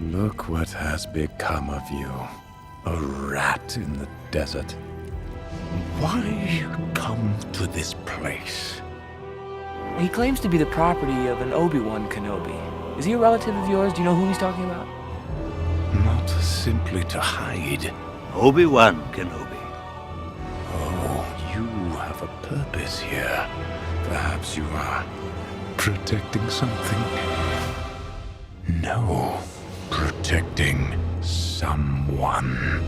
Look what has become of you. A rat in the desert. Why come to this place? He claims to be the property of an Obi-Wan Kenobi. Is he a relative of yours? Do you know who he's talking about? Not simply to hide. Obi-Wan Kenobi. Oh, you have a purpose here. Perhaps you are protecting something. No, protecting someone.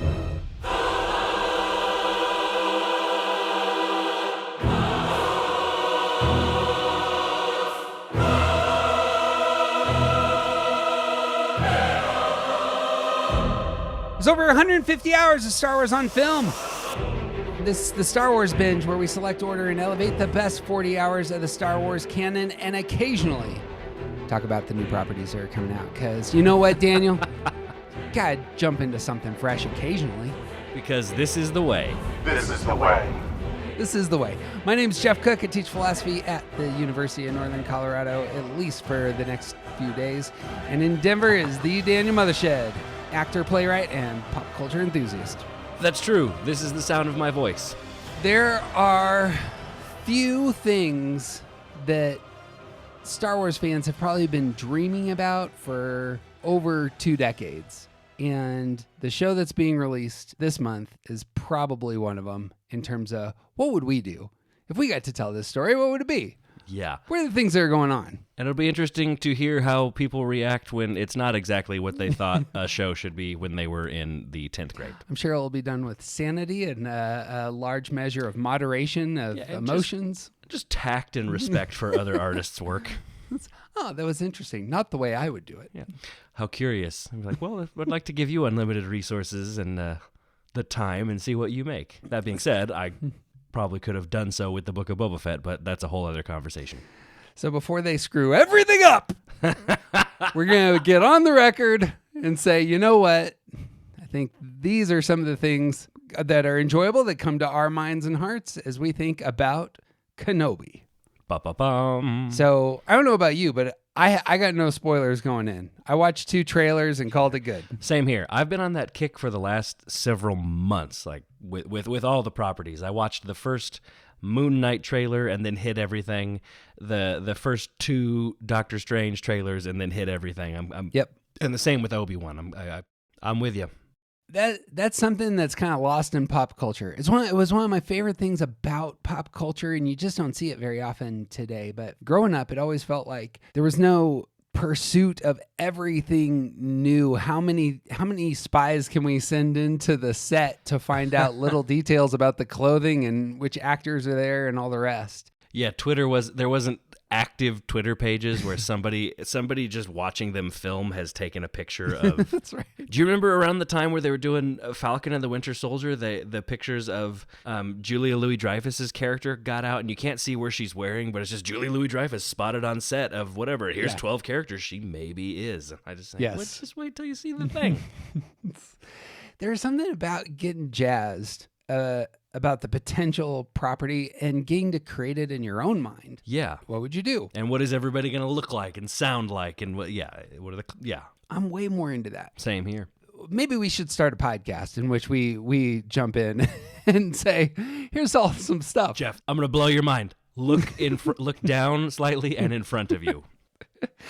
There's over 150 hours of Star Wars on film. This is the Star Wars Binge, where we select, order, and elevate the best 40 hours of the Star Wars canon, and occasionally talk about the new properties that are coming out. Because you know what, Daniel? Gotta jump into something fresh occasionally. Because this is the way. This is the way. This is the way. My name's Jeff Cook. I teach philosophy at the University of Northern Colorado, at least for the next few days. And in Denver is the Daniel Mothershed, actor, playwright, and pop culture enthusiast. That's true. This is the sound of my voice. There are few things that Star Wars fans have probably been dreaming about for over 2 decades. And the show that's being released this month is probably one of them in terms of what would we do? If we got to tell this story, what would it be? Yeah. What are the things that are going on? And it'll be interesting to hear how people react when it's not exactly what they thought a show should be when they were in the 10th grade. I'm sure it'll be done with sanity and a large measure of moderation of emotions. Just tact and respect for other artists' work. Oh, that was interesting. Not the way I would do it. Yeah. How curious. I'm like, well, I'd like to give you unlimited resources and the time and see what you make. That being said, I probably could have done so with the Book of Boba Fett, but that's a whole other conversation. So before they screw everything up, we're going to get on the record and say, you know what? I think these are some of the things that are enjoyable that come to our minds and hearts as we think about Kenobi. Ba-ba-bum. So I don't know about you, but I got no spoilers going in. I watched 2 trailers and called it good. Same here. I've been on that kick for the last several months, like with all the properties. I watched the first Moon Knight trailer and then hit everything. The first 2 Doctor Strange trailers and then hit everything. Yep. And the same with Obi-Wan. I'm with you. That's something that's kind of lost in pop culture. It was one of my favorite things about pop culture, and you just don't see it very often today. But growing up, it always felt like there was no pursuit of everything new. How many spies can we send into the set to find out little details about the clothing and which actors are there and all the rest? Yeah, there wasn't active Twitter pages where somebody just watching them film has taken a picture of. That's right. Do you remember around the time where they were doing Falcon and the Winter Soldier, the pictures of Julia Louis-Dreyfus's character got out, and you can't see where she's wearing, but it's just Julia Louis-Dreyfus spotted on set of whatever. Here's 12 characters she maybe is. I just think, Yes. let's just wait till you see the thing. There's something about getting jazzed about the potential property and getting to create it in your own mind. Yeah. What would you do? And what is everybody going to look like and sound like? And what are the. I'm way more into that. Same here. Maybe we should start a podcast in which we jump in and say, here's all some stuff. Jeff, I'm going to blow your mind. Look look down slightly and in front of you.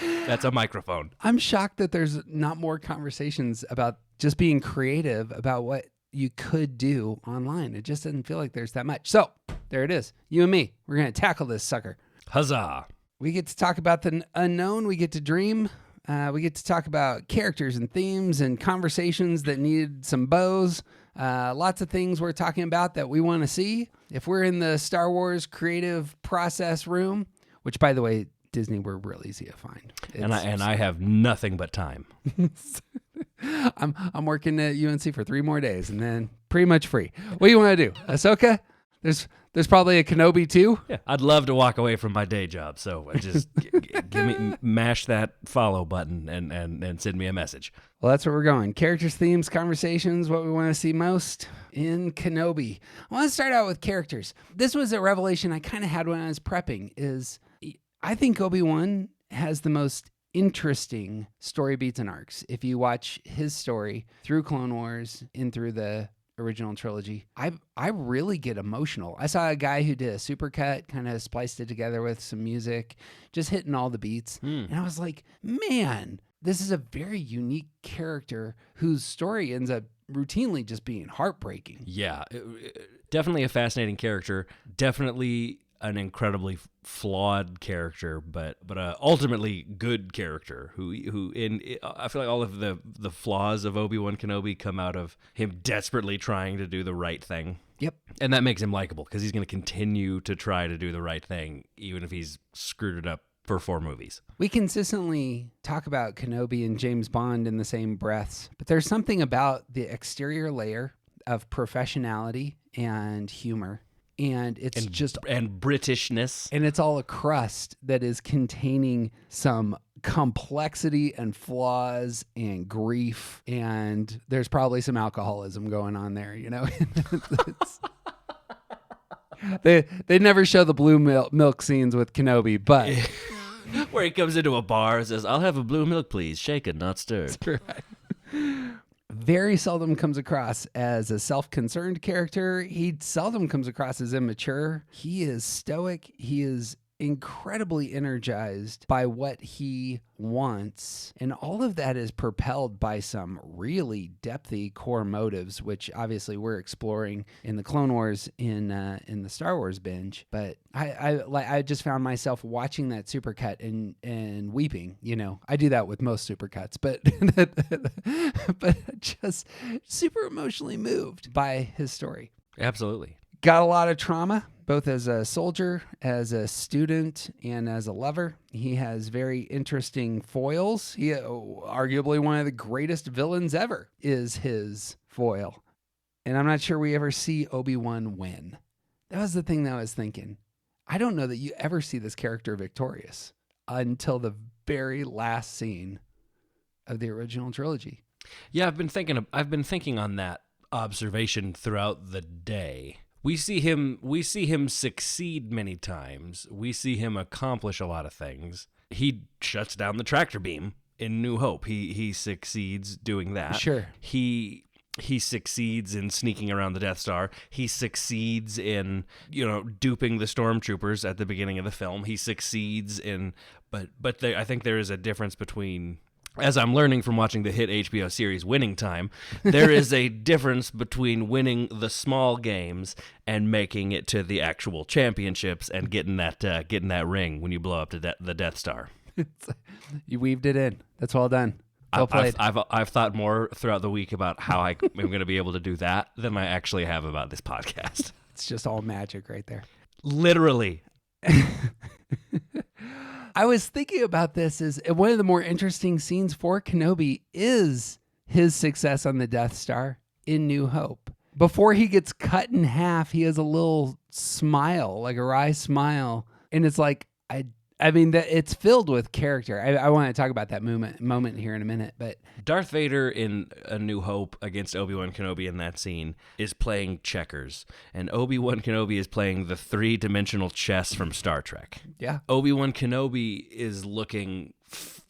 That's a microphone. I'm shocked that there's not more conversations about just being creative about what you could do online. It just doesn't feel like there's that much. So there it is. You and me, we're going to tackle this sucker. Huzzah. We get to talk about the unknown. We get to dream. We get to talk about characters and themes and conversations that need some bows. Lots of things we're talking about that we want to see. If we're in the Star Wars creative process room, which, by the way, Disney, we're real easy to find. And I have nothing but time. I'm working at UNC for 3 more days and then pretty much free. What do you want to do? Ahsoka? There's probably a Kenobi too. Yeah, I'd love to walk away from my day job. So just mash that follow button and send me a message. Well, that's where we're going. Characters, themes, conversations, what we want to see most in Kenobi. I want to start out with characters. This was a revelation I kind of had when I was prepping. I think Obi-Wan has the most interesting story beats and arcs. If you watch his story through Clone Wars and through the original trilogy, I really get emotional. I saw a guy who did a supercut, kind of spliced it together with some music, just hitting all the beats. And I was like, man, this is a very unique character whose story ends up routinely just being heartbreaking. Yeah, definitely a fascinating character. Definitely an incredibly flawed character, but ultimately good character. I feel like all of the flaws of Obi-Wan Kenobi come out of him desperately trying to do the right thing. Yep. And that makes him likable because he's going to continue to try to do the right thing, even if he's screwed it up for 4 movies. We consistently talk about Kenobi and James Bond in the same breaths, but there's something about the exterior layer of professionality and humor, and it's and Britishness, and it's all a crust that is containing some complexity and flaws and grief, and there's probably some alcoholism going on there, you know. They never show the blue milk scenes with Kenobi, but where he comes into a bar and says, "I'll have a blue milk, please, shaken, not stirred." Right. Very seldom comes across as a self-concerned character. He seldom comes across as immature. He is stoic. He is incredibly energized by what he wants, and all of that is propelled by some really depthy core motives, which obviously we're exploring in the Clone Wars in the Star Wars binge. But I just found myself watching that supercut and weeping. You know, I do that with most supercuts, but but just super emotionally moved by his story. Absolutely. Got a lot of trauma, both as a soldier, as a student, and as a lover. He has very interesting foils. He, arguably one of the greatest villains ever, is his foil. And I'm not sure we ever see Obi-Wan win. That was the thing that I was thinking. I don't know that you ever see this character victorious until the very last scene of the original trilogy. Yeah, I've been thinking on that observation throughout the day. We see him succeed many times. We see him accomplish a lot of things. He shuts down the tractor beam in New Hope. He succeeds doing that. Sure. He succeeds in sneaking around the Death Star. He succeeds in, duping the stormtroopers at the beginning of the film. He succeeds in, but I think there is a difference between, as I'm learning from watching the hit HBO series Winning Time, there is a difference between winning the small games and making it to the actual championships and getting that ring when you blow up the Death Star. You weaved it in. That's well done. Well played. I've thought more throughout the week about how I'm going to be able to do that than I actually have about this podcast. It's just all magic right there. Literally. I was thinking about this as one of the more interesting scenes for Kenobi is his success on the Death Star in New Hope. Before he gets cut in half, he has a little smile, like a wry smile. And it's like, I mean, it's filled with character. I want to talk about that moment here in a minute. But Darth Vader in A New Hope against Obi-Wan Kenobi in that scene is playing checkers, and Obi-Wan Kenobi is playing the 3-dimensional chess from Star Trek. Yeah, Obi-Wan Kenobi is looking,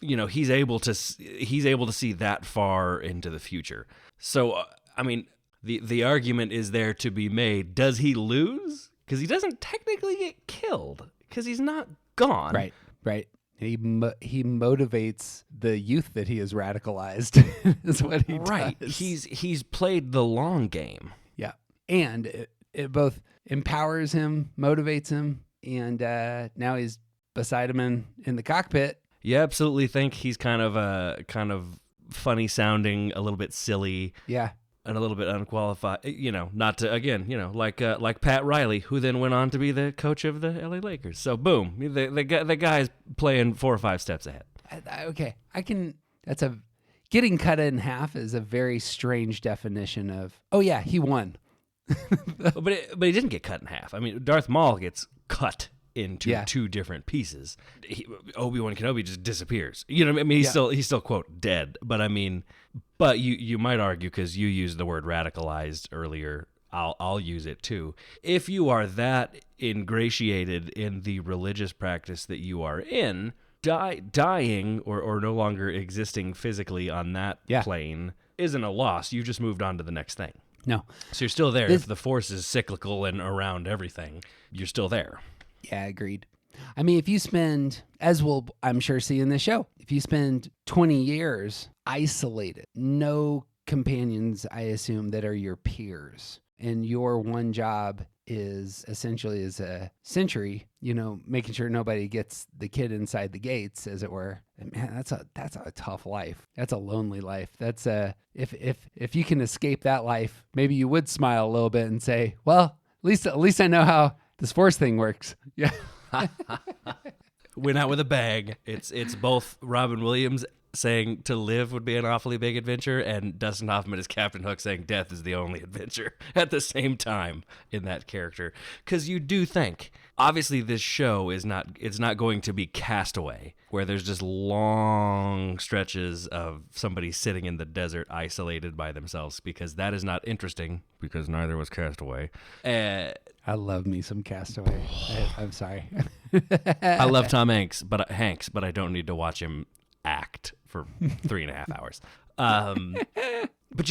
he's able to see that far into the future. So, I mean, the argument is there to be made. Does he lose? Because he doesn't technically get killed because he's not gone. Right. He motivates the youth that he has radicalized. Is what he does. He's played the long game. Yeah, and it both empowers him, motivates him, and now he's beside him in the cockpit. You absolutely think he's kind of funny sounding, a little bit silly. Yeah. And a little bit unqualified, not to, again, like Pat Riley, who then went on to be the coach of the LA Lakers. So boom, the guy's playing 4 or 5 steps ahead. Okay, getting cut in half is a very strange definition of, oh yeah, he won. but he didn't get cut in half. I mean, Darth Maul gets cut into 2 different pieces. Obi-Wan Kenobi just disappears. He's still quote dead. But I mean, but you might argue, because you used the word radicalized earlier, I'll use it too. If you are that ingratiated in the religious practice that you are in, dying or no longer existing physically on that plane isn't a loss. You just moved on to the next thing. No. So you're still there. If the Force is cyclical and around everything, you're still there. Yeah, agreed. I mean, if you spend, as we'll, I'm sure, see in this show, if you spend 20 years isolated, no companions, I assume, that are your peers, and your one job is essentially as a sentry, making sure nobody gets the kid inside the gates, as it were. And man, that's a tough life. That's a lonely life. That's if you can escape that life, maybe you would smile a little bit and say, well, at least I know how this Force thing works. Yeah. Went out with a bag. It's both Robin Williams saying to live would be an awfully big adventure, and Dustin Hoffman as Captain Hook saying death is the only adventure at the same time in that character. Because you do think, obviously this show it's not going to be Castaway, where there's just long stretches of somebody sitting in the desert isolated by themselves, because that is not interesting, because neither was Castaway. I love me some Castaway. I'm sorry. I love Tom Hanks, but I don't need to watch him act for 3.5 hours. But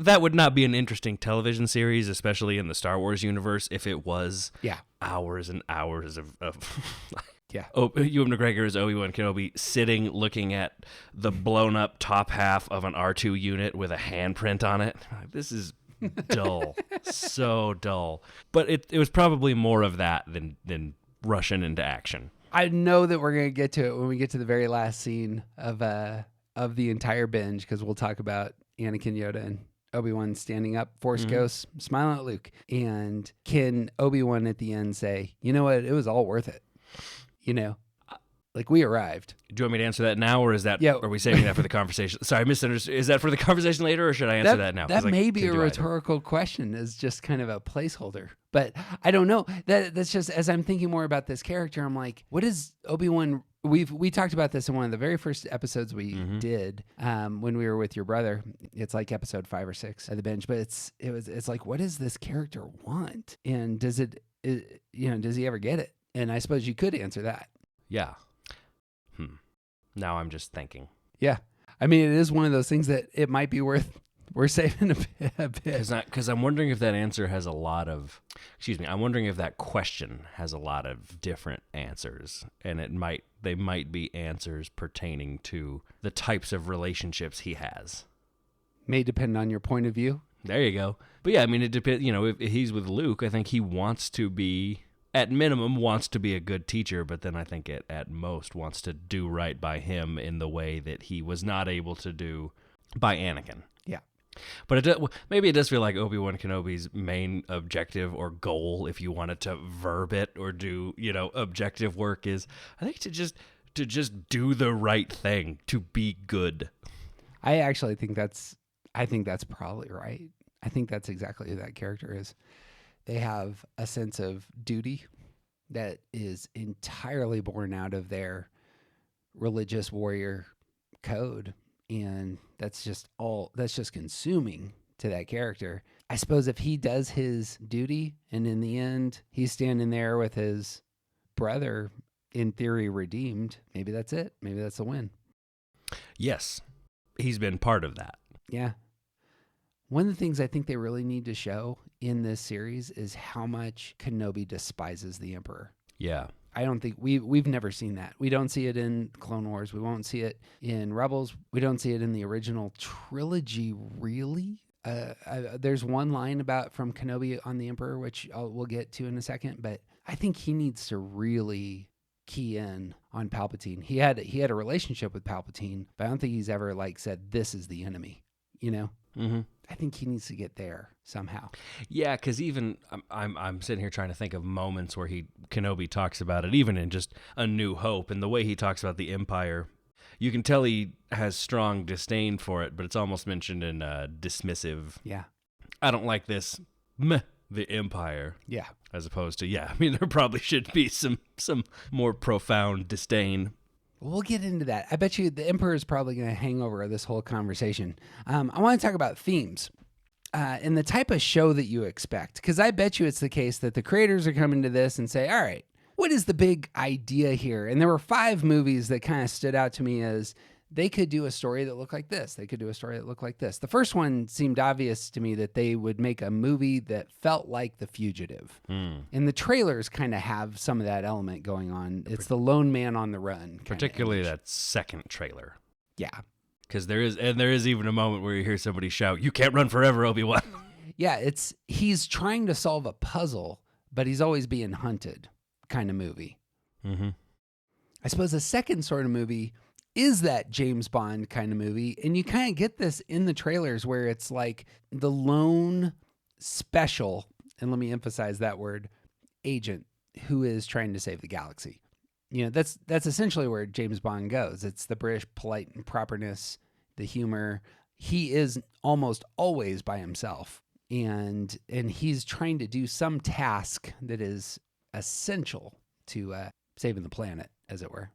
that would not be an interesting television series, especially in the Star Wars universe, if it was hours and hours of Ewan McGregor as Obi-Wan Kenobi sitting looking at the blown up top half of an R2 unit with a handprint on it. This is dull. So dull. But it was probably more of that than rushing into action. I know that we're going to get to it when we get to the very last scene of the entire binge, because we'll talk about Anakin, Yoda, and Obi-Wan standing up, Force Ghosts, smiling at Luke. And can Obi-Wan at the end say, you know what, it was all worth it? Like, we arrived. Do you want me to answer that now, or are we saving that for the conversation? Sorry, I misunderstood. Is that for the conversation later, or should I answer that now? That may be a rhetorical question, as just kind of a placeholder. But I don't know. That's just, as I'm thinking more about this character, I'm like, what is Obi-Wan? We talked about this in one of the very first episodes we did when we were with your brother. It's like episode 5 or 6 of the binge. But it's like, what does this character want? And does he ever get it? And I suppose you could answer that. Yeah. Now I'm just thinking. Yeah. I mean, it is one of those things that it might be worth saving a bit. Because I'm wondering if that answer has I'm wondering if that question has a lot of different answers, and they might be answers pertaining to the types of relationships he has. May depend on your point of view. There you go. But yeah, I mean, it depends. If he's with Luke, I think he wants to be, at minimum, wants to be a good teacher, but then I think at most wants to do right by him in the way that he was not able to do by Anakin. Yeah. But maybe it does feel like Obi-Wan Kenobi's main objective or goal, if you wanted to verb it or do, objective work, is, I think, to just do the right thing, to be good. I actually think that's probably right. I think that's exactly who that character is. They have a sense of duty that is entirely born out of their religious warrior code. And that's just consuming to that character. I suppose if he does his duty and in the end he's standing there with his brother, in theory redeemed, maybe that's it. Maybe that's a win. Yes. He's been part of that. Yeah. One of the things I think they really need to show in this series is how much Kenobi despises the Emperor. Yeah. I don't think we've never seen that. We don't see it in Clone Wars. We won't see it in Rebels. We don't see it in the original trilogy, really. There's one line from Kenobi on the Emperor, which we'll get to in a second, but I think he needs to really key in on Palpatine. He had a relationship with Palpatine, but I don't think he's ever said, this is the enemy, Mm-hmm. I think he needs to get there somehow. Yeah, because even I'm sitting here trying to think of moments where Kenobi talks about it, even in just A New Hope, and the way he talks about the Empire. You can tell he has strong disdain for it, but it's almost mentioned in dismissive. Yeah, I don't like this. Meh, the Empire. Yeah, as opposed to there probably should be some more profound disdain. We'll get into that. I bet you the Emperor is probably going to hang over this whole conversation. I want to talk about themes and the type of show that you expect, because I bet you it's the case that the creators are coming to this and say, all right, what is the big idea here? And there were 5 movies that kind of stood out to me as they could do a story that looked like this. They could do a story that looked like this. The first one seemed obvious to me that they would make a movie that felt like The Fugitive. And the trailers kind of have some of that element going on. It's the lone man on the run. Particularly that second trailer. Yeah. Because there is even a moment where you hear somebody shout, "You can't run forever, Obi-Wan." Yeah, he's trying to solve a puzzle, but he's always being hunted kind of movie. Mm-hmm. I suppose a second sort of movie is that James Bond kind of movie. And you kind of get this in the trailers where it's like the lone special, and let me emphasize that word, agent who is trying to save the galaxy. You know, that's essentially where James Bond goes. It's the British polite and properness, the humor. He is almost always by himself. And he's trying to do some task that is essential to saving the planet, as it were.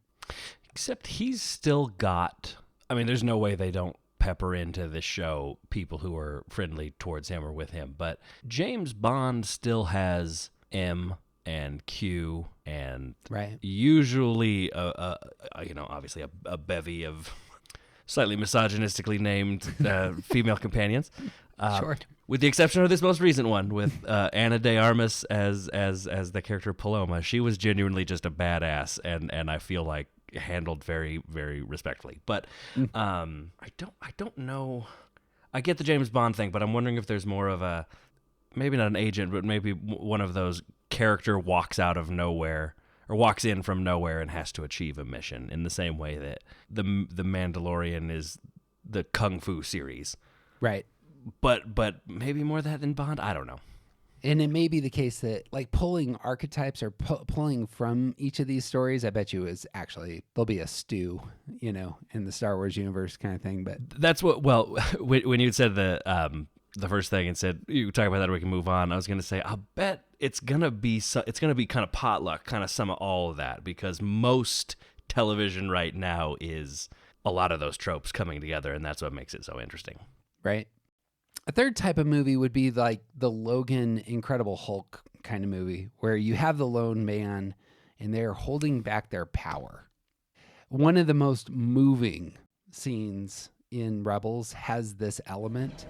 Except he's still got... I mean, there's no way they don't pepper into this show people who are friendly towards him or with him. But James Bond still has M and Q and usually, obviously a bevy of slightly misogynistically named female companions. Sure. With the exception of this most recent one with Ana de Armas as the character Paloma. She was genuinely just a badass and I feel like handled very, very respectfully. But I don't know. I get the James Bond thing, but I'm wondering if there's more of a, maybe not an agent, but maybe one of those character walks out of nowhere or walks in from nowhere and has to achieve a mission in the same way that the Mandalorian is the Kung Fu series. Right. But maybe more of that than Bond. I don't know. And it may be the case that like pulling archetypes or pulling from each of these stories, I bet you is actually, there'll be a stew, in the Star Wars universe kind of thing. But that's what, well, when you said the first thing and said, you talk about that or we can move on, I was going to say, I'll bet it's going to be kind of potluck, kind of some of all of that, because most television right now is a lot of those tropes coming together, and that's what makes it so interesting. Right. A third type of movie would be like the Logan Incredible Hulk kind of movie where you have the lone man and they're holding back their power. One of the most moving scenes in Rebels has this element.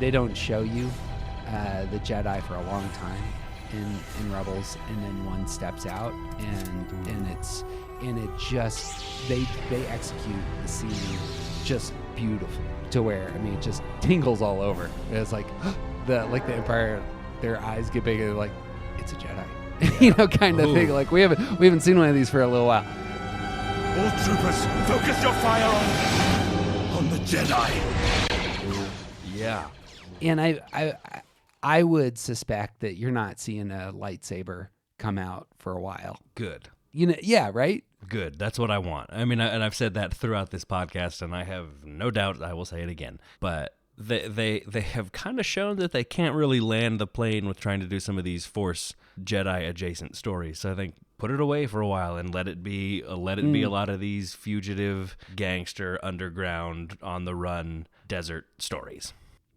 They don't show you the Jedi for a long time in Rebels, and then one steps out and it just they execute the scene just beautiful to where, I mean, it just tingles all over. It's like the Empire, their eyes get big and they're like, it's a Jedi, kind of thing. Like we haven't seen one of these for a little while. All troopers, focus your fire on the Jedi. Yeah. And I would suspect that you're not seeing a lightsaber come out for a while. Good. Yeah, right? Good. That's what I want. I mean, and I've said that throughout this podcast, and I have no doubt I will say it again. But they have kind of shown that they can't really land the plane with trying to do some of these Force Jedi adjacent stories. So I think put it away for a while and let it be a lot of these fugitive, gangster, underground, on the run desert stories.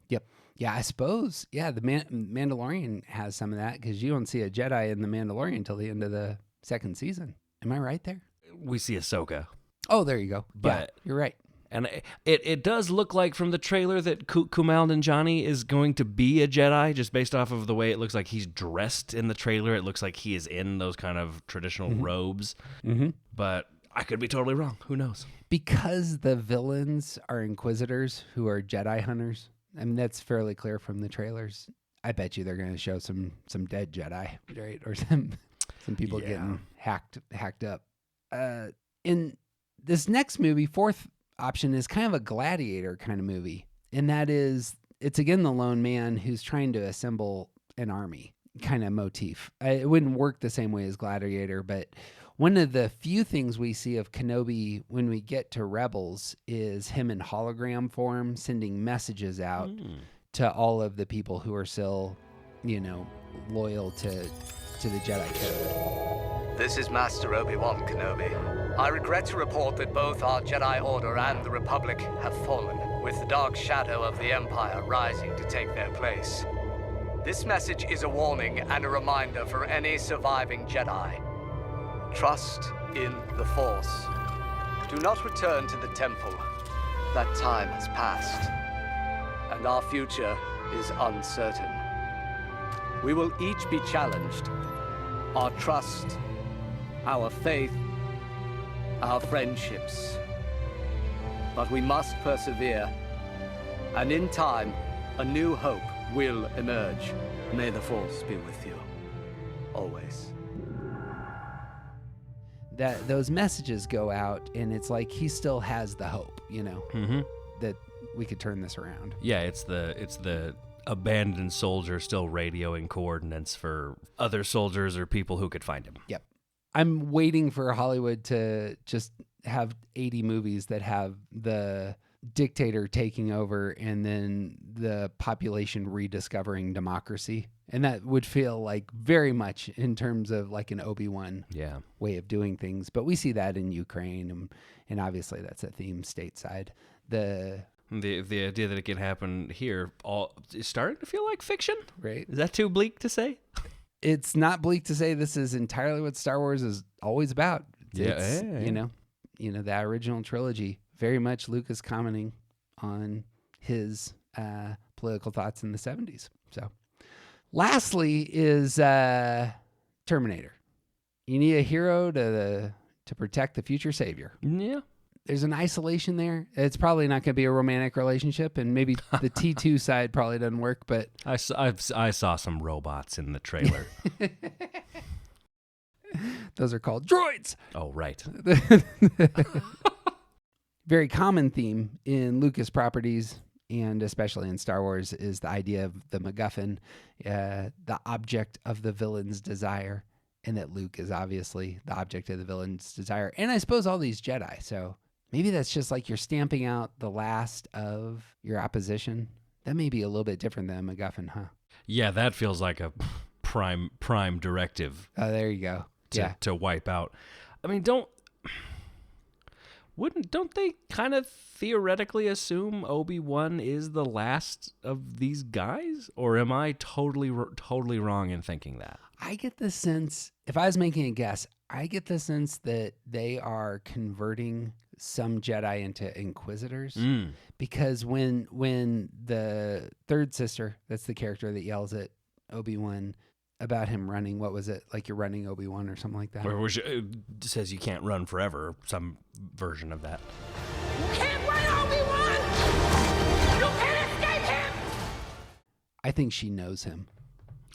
Yep. Yeah, I suppose. Yeah, the Mandalorian has some of that because you don't see a Jedi in the Mandalorian until the end of the second season. Am I right there? We see Ahsoka. Oh, there you go. But yeah, you're right. And it does look like from the trailer that Kumail Nanjiani is going to be a Jedi, just based off of the way it looks like he's dressed in the trailer. It looks like he is in those kind of traditional robes. Mm-hmm. But I could be totally wrong. Who knows? Because the villains are Inquisitors who are Jedi hunters. I mean, that's fairly clear from the trailers. I bet you they're going to show some dead Jedi, right? Or some people getting hacked up. In this next movie, fourth option is kind of a gladiator kind of movie. And that is, it's again the lone man who's trying to assemble an army kind of motif. It wouldn't work the same way as Gladiator, but one of the few things we see of Kenobi when we get to Rebels is him in hologram form sending messages out to all of the people who are still, loyal to the Jedi Code. This is Master Obi-Wan Kenobi. I regret to report that both our Jedi Order and the Republic have fallen, with the dark shadow of the Empire rising to take their place. This message is a warning and a reminder for any surviving Jedi. Trust in the Force. Do not return to the temple. That time has passed, and our future is uncertain. We will each be challenged. Our trust, our faith, our friendships. But we must persevere, and in time, a new hope will emerge. May the Force be with you, always. That those messages go out, and it's like he still has the hope, that we could turn this around. Yeah, it's the abandoned soldier still radioing coordinates for other soldiers or people who could find him. Yep. I'm waiting for Hollywood to just have 80 movies that have the dictator taking over and then the population rediscovering democracy. And that would feel like very much in terms of like an Obi-Wan way of doing things. But we see that in Ukraine, and obviously that's a theme stateside. The idea that it can happen here is starting to feel like fiction. Right. Is that too bleak to say? It's not bleak to say this is entirely what Star Wars is always about. It's, that original trilogy. Very much Lucas commenting on his political thoughts in the 70s. So, lastly is Terminator. You need a hero to protect the future savior. Yeah. There's an isolation there. It's probably not going to be a romantic relationship, and maybe the T2 side probably doesn't work. But I saw some robots in the trailer. Those are called droids. Oh, right. Very common theme in Lucas properties, and especially in Star Wars, is the idea of the MacGuffin, the object of the villain's desire, and that Luke is obviously the object of the villain's desire. And I suppose all these Jedi. So maybe that's just like you're stamping out the last of your opposition. That may be a little bit different than a MacGuffin, huh? Yeah, that feels like a prime directive. Oh, there you go. To wipe out. I mean, don't they kind of theoretically assume Obi-Wan is the last of these guys? Or am I totally wrong in thinking that? I get the sense, if I was making a guess, I get the sense that they are converting some Jedi into Inquisitors. Because when the third sister, that's the character that yells at Obi-Wan about him running, what was it? Like you're running Obi-Wan or something like that? Or it says you can't run forever, some version of that. You can't run, Obi-Wan! You can't escape him! I think she knows him.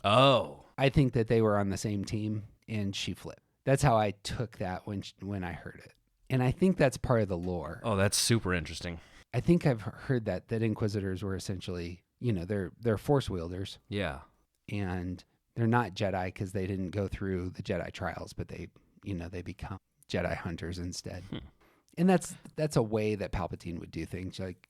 Oh. I think that they were on the same team and she flipped. That's how I took that when I heard it. And I think that's part of the lore. Oh, that's super interesting. I think I've heard that Inquisitors were essentially, they're Force wielders. Yeah. And they're not Jedi because they didn't go through the Jedi trials, but they become Jedi hunters instead. And that's a way that Palpatine would do things, like,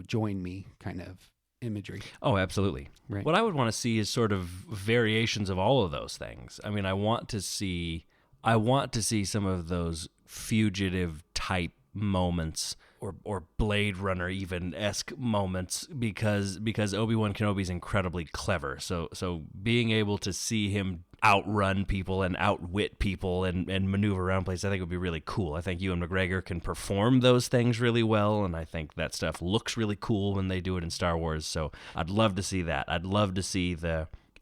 join me kind of imagery. Oh, absolutely. Right. What I would want to see is sort of variations of all of those things. I mean, I want to see some of those fugitive type moments or Blade Runner even-esque moments because Obi-Wan Kenobi is incredibly clever. So being able to see him outrun people and outwit people and maneuver around places, I think would be really cool. I think Ewan McGregor can perform those things really well, and I think that stuff looks really cool when they do it in Star Wars. So I'd love to see that. I'd love to see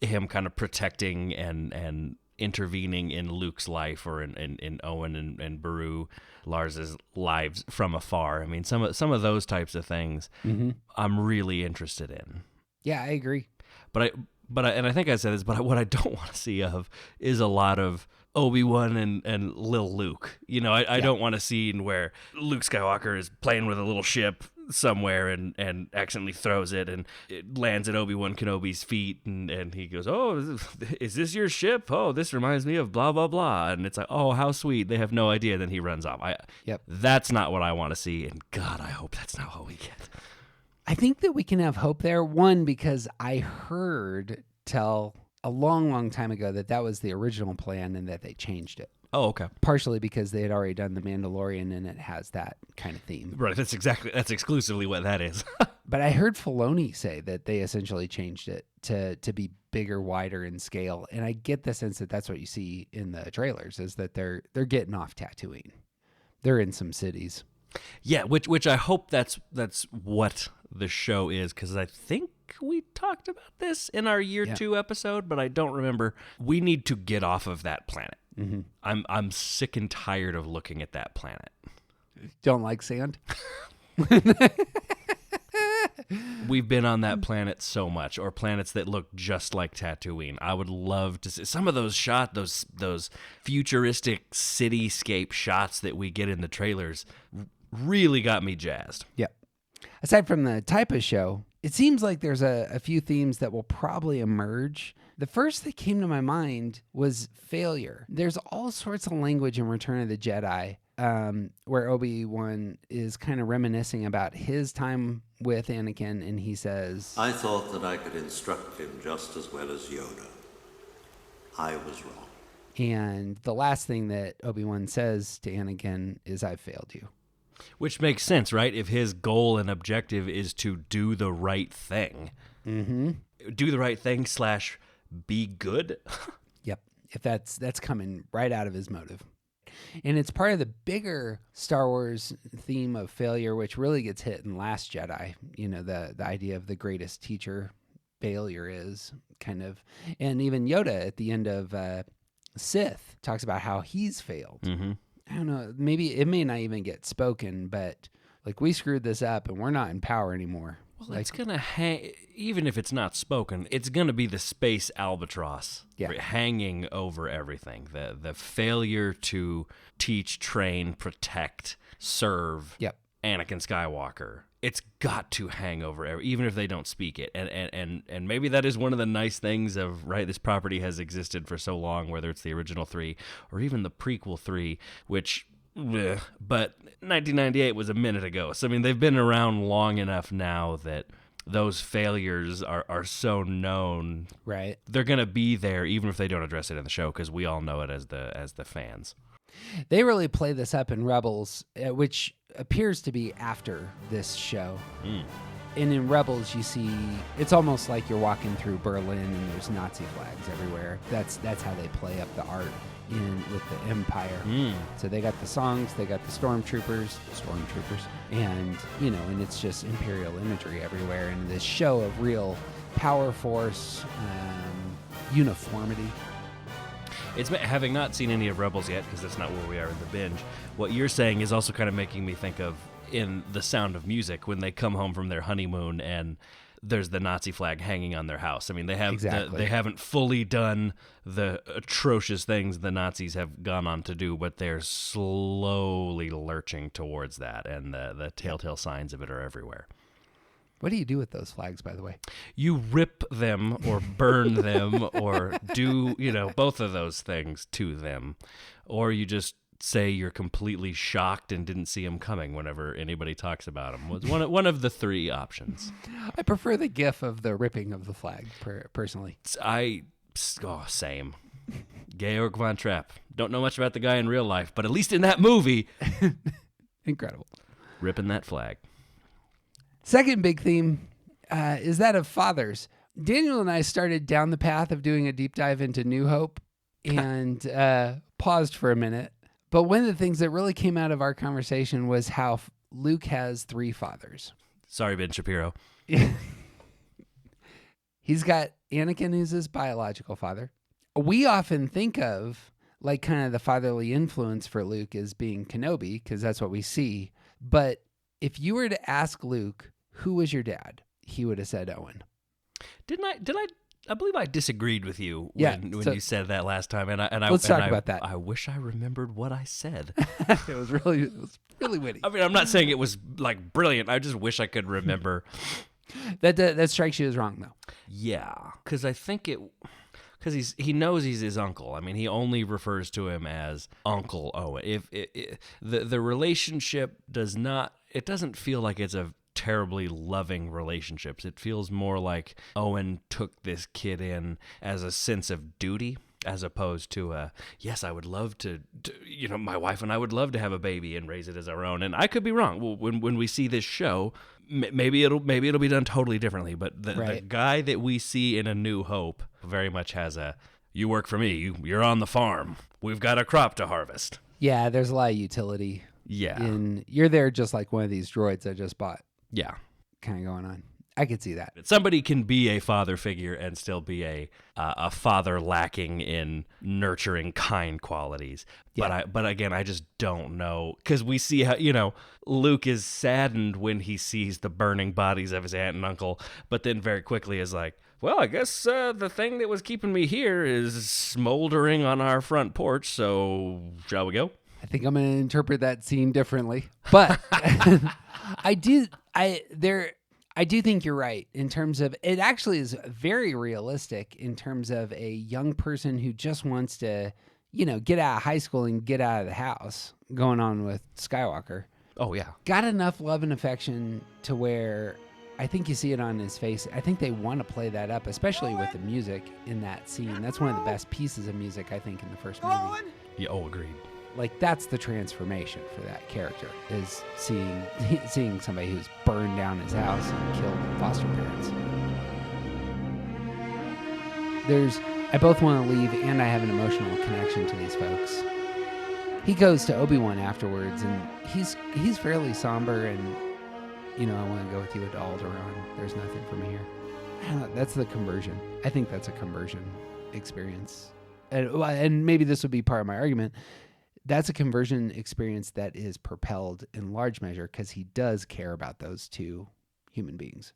him kind of protecting and intervening in Luke's life or in Owen and Beru, Lars's lives from afar. I mean, some of those types of things I'm really interested in. Yeah, I agree. But I think I said this, but what I don't want to see is a lot of Obi-Wan and Lil Luke. I don't want a scene where Luke Skywalker is playing with a little ship somewhere and accidentally throws it and it lands at Obi-Wan Kenobi's feet and he goes, "Oh, is this your ship? Oh, this reminds me of blah blah blah." And it's like, "Oh, how sweet." They have no idea. Then he runs off. That's not what I want to see, and God, I hope that's not what we get. I think that we can have hope there. One, because I heard tell a long time ago that was the original plan and that they changed it. Oh, okay. Partially because they had already done The Mandalorian and it has that kind of theme. Right. That's exclusively what that is. But I heard Filoni say that they essentially changed it to be bigger, wider in scale, and I get the sense that that's what you see in the trailers, is that they're getting off Tatooine. They're in some cities. Yeah, which I hope that's what the show is, because I think we talked about this in our year 2 episode, but I don't remember. We need to get off of that planet. Mm-hmm. I'm sick and tired of looking at that planet. Don't like sand? We've been on that planet so much, or planets that look just like Tatooine. I would love to see some of those shots, those futuristic cityscape shots that we get in the trailers. Really got me jazzed. Yep. Aside from the type of show, it seems like there's a few themes that will probably emerge. The first that came to my mind was failure. There's all sorts of language in Return of the Jedi where Obi-Wan is kind of reminiscing about his time with Anakin, and he says, I thought that I could instruct him just as well as Yoda. I was wrong. And the last thing that Obi-Wan says to Anakin is, I've failed you. Which makes sense, right? If his goal and objective is to do the right thing. Mm-hmm. Do the right thing / be good. Yep. If that's coming right out of his motive. And it's part of the bigger Star Wars theme of failure, which really gets hit in Last Jedi. You know, the idea of the greatest teacher failure is kind of, and even Yoda at the end of Sith talks about how he's failed. Mm-hmm. I don't know, maybe it may not even get spoken, but like, we screwed this up and we're not in power anymore. Well, like, it's going to hang, even if it's not spoken, it's going to be the space albatross hanging over everything. The failure to teach, train, protect, serve Anakin Skywalker. It's got to hang over, even if they don't speak it. And maybe that is one of the nice things of, right, this property has existed for so long, whether it's the original 3 or even the prequel 3, which, but 1998 was a minute ago. So, I mean, they've been around long enough now that those failures are so known. Right. They're going to be there even if they don't address it in the show, because we all know it as the fans. They really play this up in Rebels, which appears to be after this show. And in Rebels, you see, it's almost like you're walking through Berlin and there's Nazi flags everywhere. That's how they play up the art with the Empire. So they got the songs, they got the stormtroopers, and and it's just Imperial imagery everywhere. And this show of real power, force, uniformity. It's having not seen any of Rebels yet, because that's not where we are in the binge. What you're saying is also kind of making me think of in The Sound of Music, when they come home from their honeymoon and there's the Nazi flag hanging on their house. I mean, they have they haven't fully done the atrocious things the Nazis have gone on to do, but they're slowly lurching towards that, and the telltale signs of it are everywhere. What do you do with those flags, by the way? You rip them or burn them or do, both of those things to them. Or you just say you're completely shocked and didn't see them coming whenever anybody talks about them. Was one of the 3 options. I prefer the gif of the ripping of the flag, personally. Same. Georg von Trapp. Don't know much about the guy in real life, but at least in that movie. Incredible. Ripping that flag. Second big theme is that of fathers. Daniel and I started down the path of doing a deep dive into New Hope and paused for a minute. But one of the things that really came out of our conversation was how Luke has 3 fathers. Sorry, Ben Shapiro. He's got Anakin, who's his biological father. We often think of like kind of the fatherly influence for Luke as being Kenobi, because that's what we see. But if you were to ask Luke, who was your dad? He would have said Owen. I believe I disagreed with you when you said that last time, and let's talk about that. I wish I remembered what I said. It was really witty. I mean, I'm not saying it was like brilliant. I just wish I could remember. That strikes you as wrong, though. Yeah, because I think because he knows he's his uncle. I mean, he only refers to him as Uncle Owen. If the relationship doesn't feel like it's a terribly loving relationships. It feels more like Owen took this kid in as a sense of duty. as opposed to yes, I would love to, my wife and I would love to have a baby and raise it as our own. And I could be wrong. When we see this show, maybe it'll be done totally differently. But the guy that we see in A New Hope very much has a, you work for me, you're on the farm, we've got a crop to harvest. Yeah, there's a lot of utility. Yeah. You're there just like one of these droids I just bought. Yeah. Kind of going on. I could see that. Somebody can be a father figure and still be a father lacking in nurturing, kind qualities. Yeah. But again, I just don't know, because we see how Luke is saddened when he sees the burning bodies of his aunt and uncle, but then very quickly is like, well, I guess the thing that was keeping me here is smoldering on our front porch. So shall we go? I think I'm going to interpret that scene differently, but I do think you're right in terms of, it actually is very realistic in terms of a young person who just wants to, get out of high school and get out of the house, going on with Skywalker. Oh, yeah. Got enough love and affection to where I think you see it on his face. I think they want to play that up, especially with the music in that scene. That's one of the best pieces of music, I think, in the first movie. Yeah, agreed. Like, that's the transformation for that character, is seeing somebody who's burned down his house and killed foster parents. I both want to leave, and I have an emotional connection to these folks. He goes to Obi-Wan afterwards, and he's fairly somber, and I want to go with you to Alderaan. There's nothing for me here. I don't know, that's the conversion. I think that's a conversion experience, and maybe this would be part of my argument. That's a conversion experience that is propelled in large measure because he does care about those two human beings.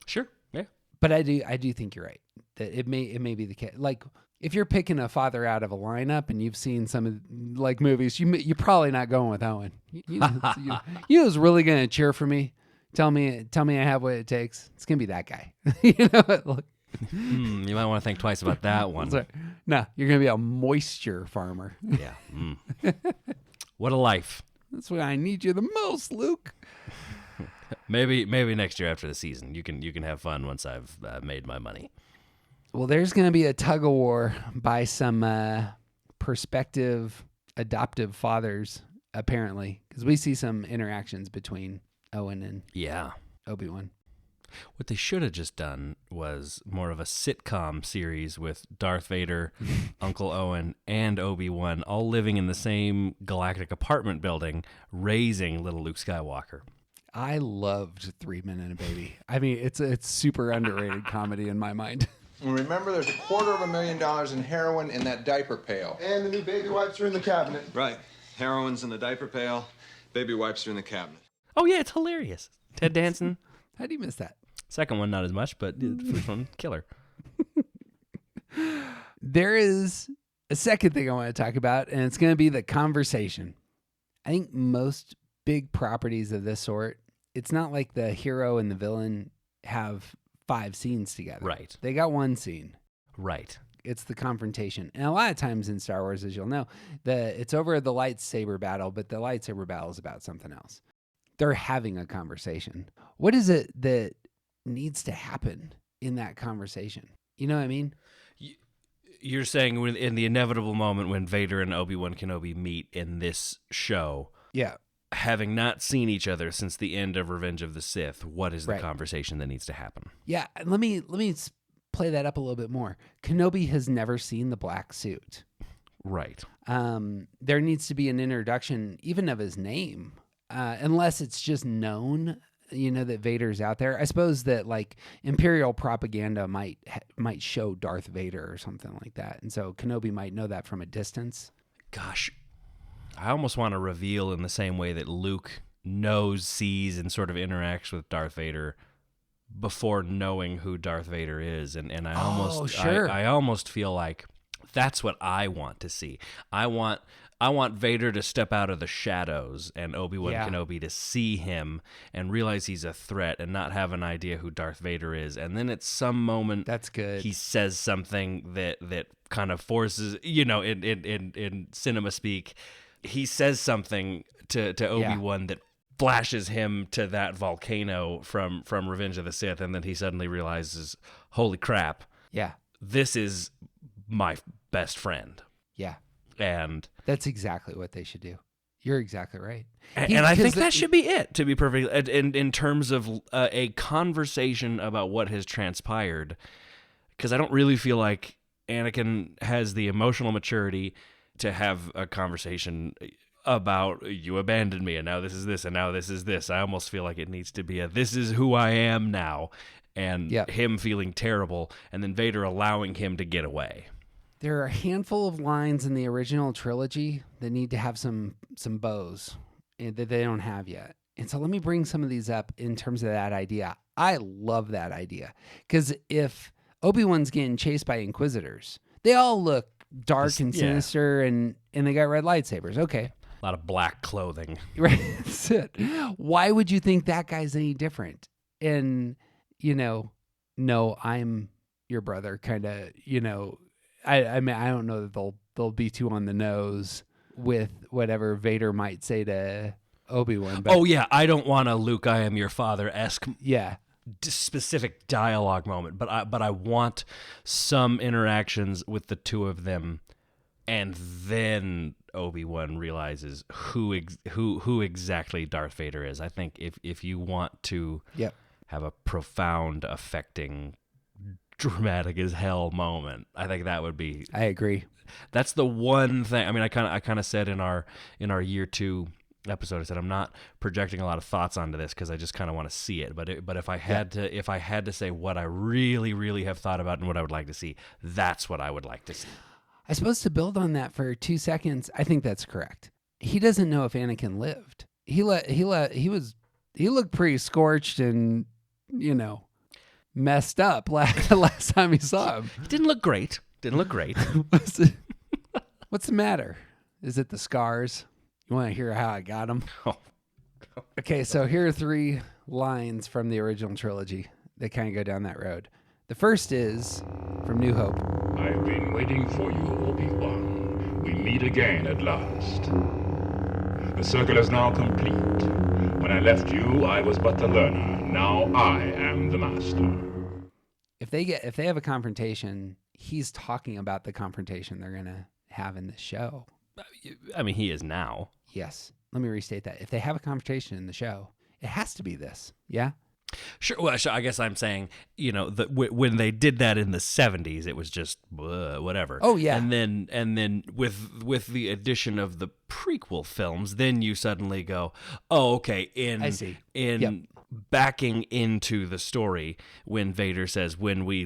Sure. Yeah. But I do think you're right that it may be the case. Like, if you're picking a father out of a lineup and you've seen some of movies, you're probably not going with Owen. You who's really going to cheer for me? Tell me I have what it takes. It's going to be that guy. Look. You might want to think twice about that one. Sorry. No, you're going to be a moisture farmer. Yeah. What a life. That's why I need you the most, Luke. Maybe next year after the season, you can have fun once I've made my money. Well, there's going to be a tug of war by some prospective adoptive fathers, apparently, because we see some interactions between Owen and Obi-Wan. What they should have just done was more of a sitcom series with Darth Vader, Uncle Owen, and Obi-Wan all living in the same galactic apartment building, raising little Luke Skywalker. I loved 3 Men and a Baby. I mean, it's super underrated comedy in my mind. And remember, there's $250,000 in heroin in that diaper pail. And the new baby wipes are in the cabinet. Right. Heroin's in the diaper pail. Baby wipes are in the cabinet. Oh, yeah, it's hilarious. Ted Danson. How do you miss that? Second one, not as much, but the first one, killer. There is a second thing I want to talk about, and it's going to be the conversation. I think most big properties of this sort, it's not like the hero and the villain have 5 scenes together. Right. They got 1 scene. Right. It's the confrontation. And a lot of times in Star Wars, as you'll know, it's over the lightsaber battle, but the lightsaber battle is about something else. They're having a conversation. What is it that needs to happen in that conversation? You know what I mean? You're saying in the inevitable moment when Vader and Obi-Wan Kenobi meet in this show, yeah, having not seen each other since the end of Revenge of the Sith, what is the conversation that needs to happen? Yeah, let me play that up a little bit more. Kenobi has never seen the black suit. Right. There needs to be an introduction even of his name, unless it's just known, that Vader's out there. I suppose that like Imperial propaganda might show Darth Vader or something like that. And so Kenobi might know that from a distance. Gosh, I almost want to reveal in the same way that Luke knows, sees, and sort of interacts with Darth Vader before knowing who Darth Vader is. And I almost feel like that's what I want to see. I want Vader to step out of the shadows and Obi-Wan Kenobi to see him and realize he's a threat and not have an idea who Darth Vader is. And then at some moment, that's good, he says something that kind of forces, in cinema speak, he says something to Obi-Wan that flashes him to that volcano from Revenge of the Sith, and then he suddenly realizes, holy crap, yeah, this is my best friend. Yeah. And That's exactly what they should do. You're exactly right. and I think that should be it, to be perfect, in terms of a conversation about what has transpired, because I don't really feel like Anakin has the emotional maturity to have a conversation about you abandoned me and now this is this and now this is this. I almost feel like it needs to be a this is who I am now, and him feeling terrible, and then Vader allowing him to get away. There are a handful of lines in the original trilogy that need to have some bows that they don't have yet. And so let me bring some of these up in terms of that idea. I love that idea, because if Obi-Wan's getting chased by Inquisitors, they all look dark and sinister, and they got red lightsabers. Okay. A lot of black clothing. Right. That's it. Why would you think that guy's any different? And, no, I'm your brother, kind of, I mean, I don't know that they'll be too on the nose with whatever Vader might say to Obi-Wan. But, I don't want a Luke, I am your father-esque specific dialogue moment, but I want some interactions with the two of them, and then Obi-Wan realizes who exactly Darth Vader is. I think if you want to have a profound, affecting, dramatic as hell moment, I think that would be. I agree. That's the one thing. I mean, I kind of said in our year 2 episode, I said I'm not projecting a lot of thoughts onto this because I just kind of want to see it. But if I had to say what I really, really have thought about and what I would like to see, that's what I would like to see. I suppose to build on that for 2 seconds, I think that's correct. He doesn't know if Anakin lived. He looked pretty scorched and messed up last time he saw him. He didn't look great. What's the matter? Is it the scars? You want to hear how I got them? Oh. Okay, so here are 3 lines from the original trilogy that kind of go down that road. The first is from New Hope. I've been waiting for you, Obi-Wan. We meet again at last. The circle is now complete. When I left you, I was but the learner. Now I am the master. If they have a confrontation, he's talking about the confrontation they're going to have in the show. I mean, he is now. Yes. Let me restate that. If they have a confrontation in the show, it has to be this. Yeah? Sure. Well, I guess I'm saying, when they did that in the 70s, it was just whatever. Oh yeah. And then with the addition of the prequel films, then you suddenly go, oh, okay. I see. Backing into the story, when Vader says, "When we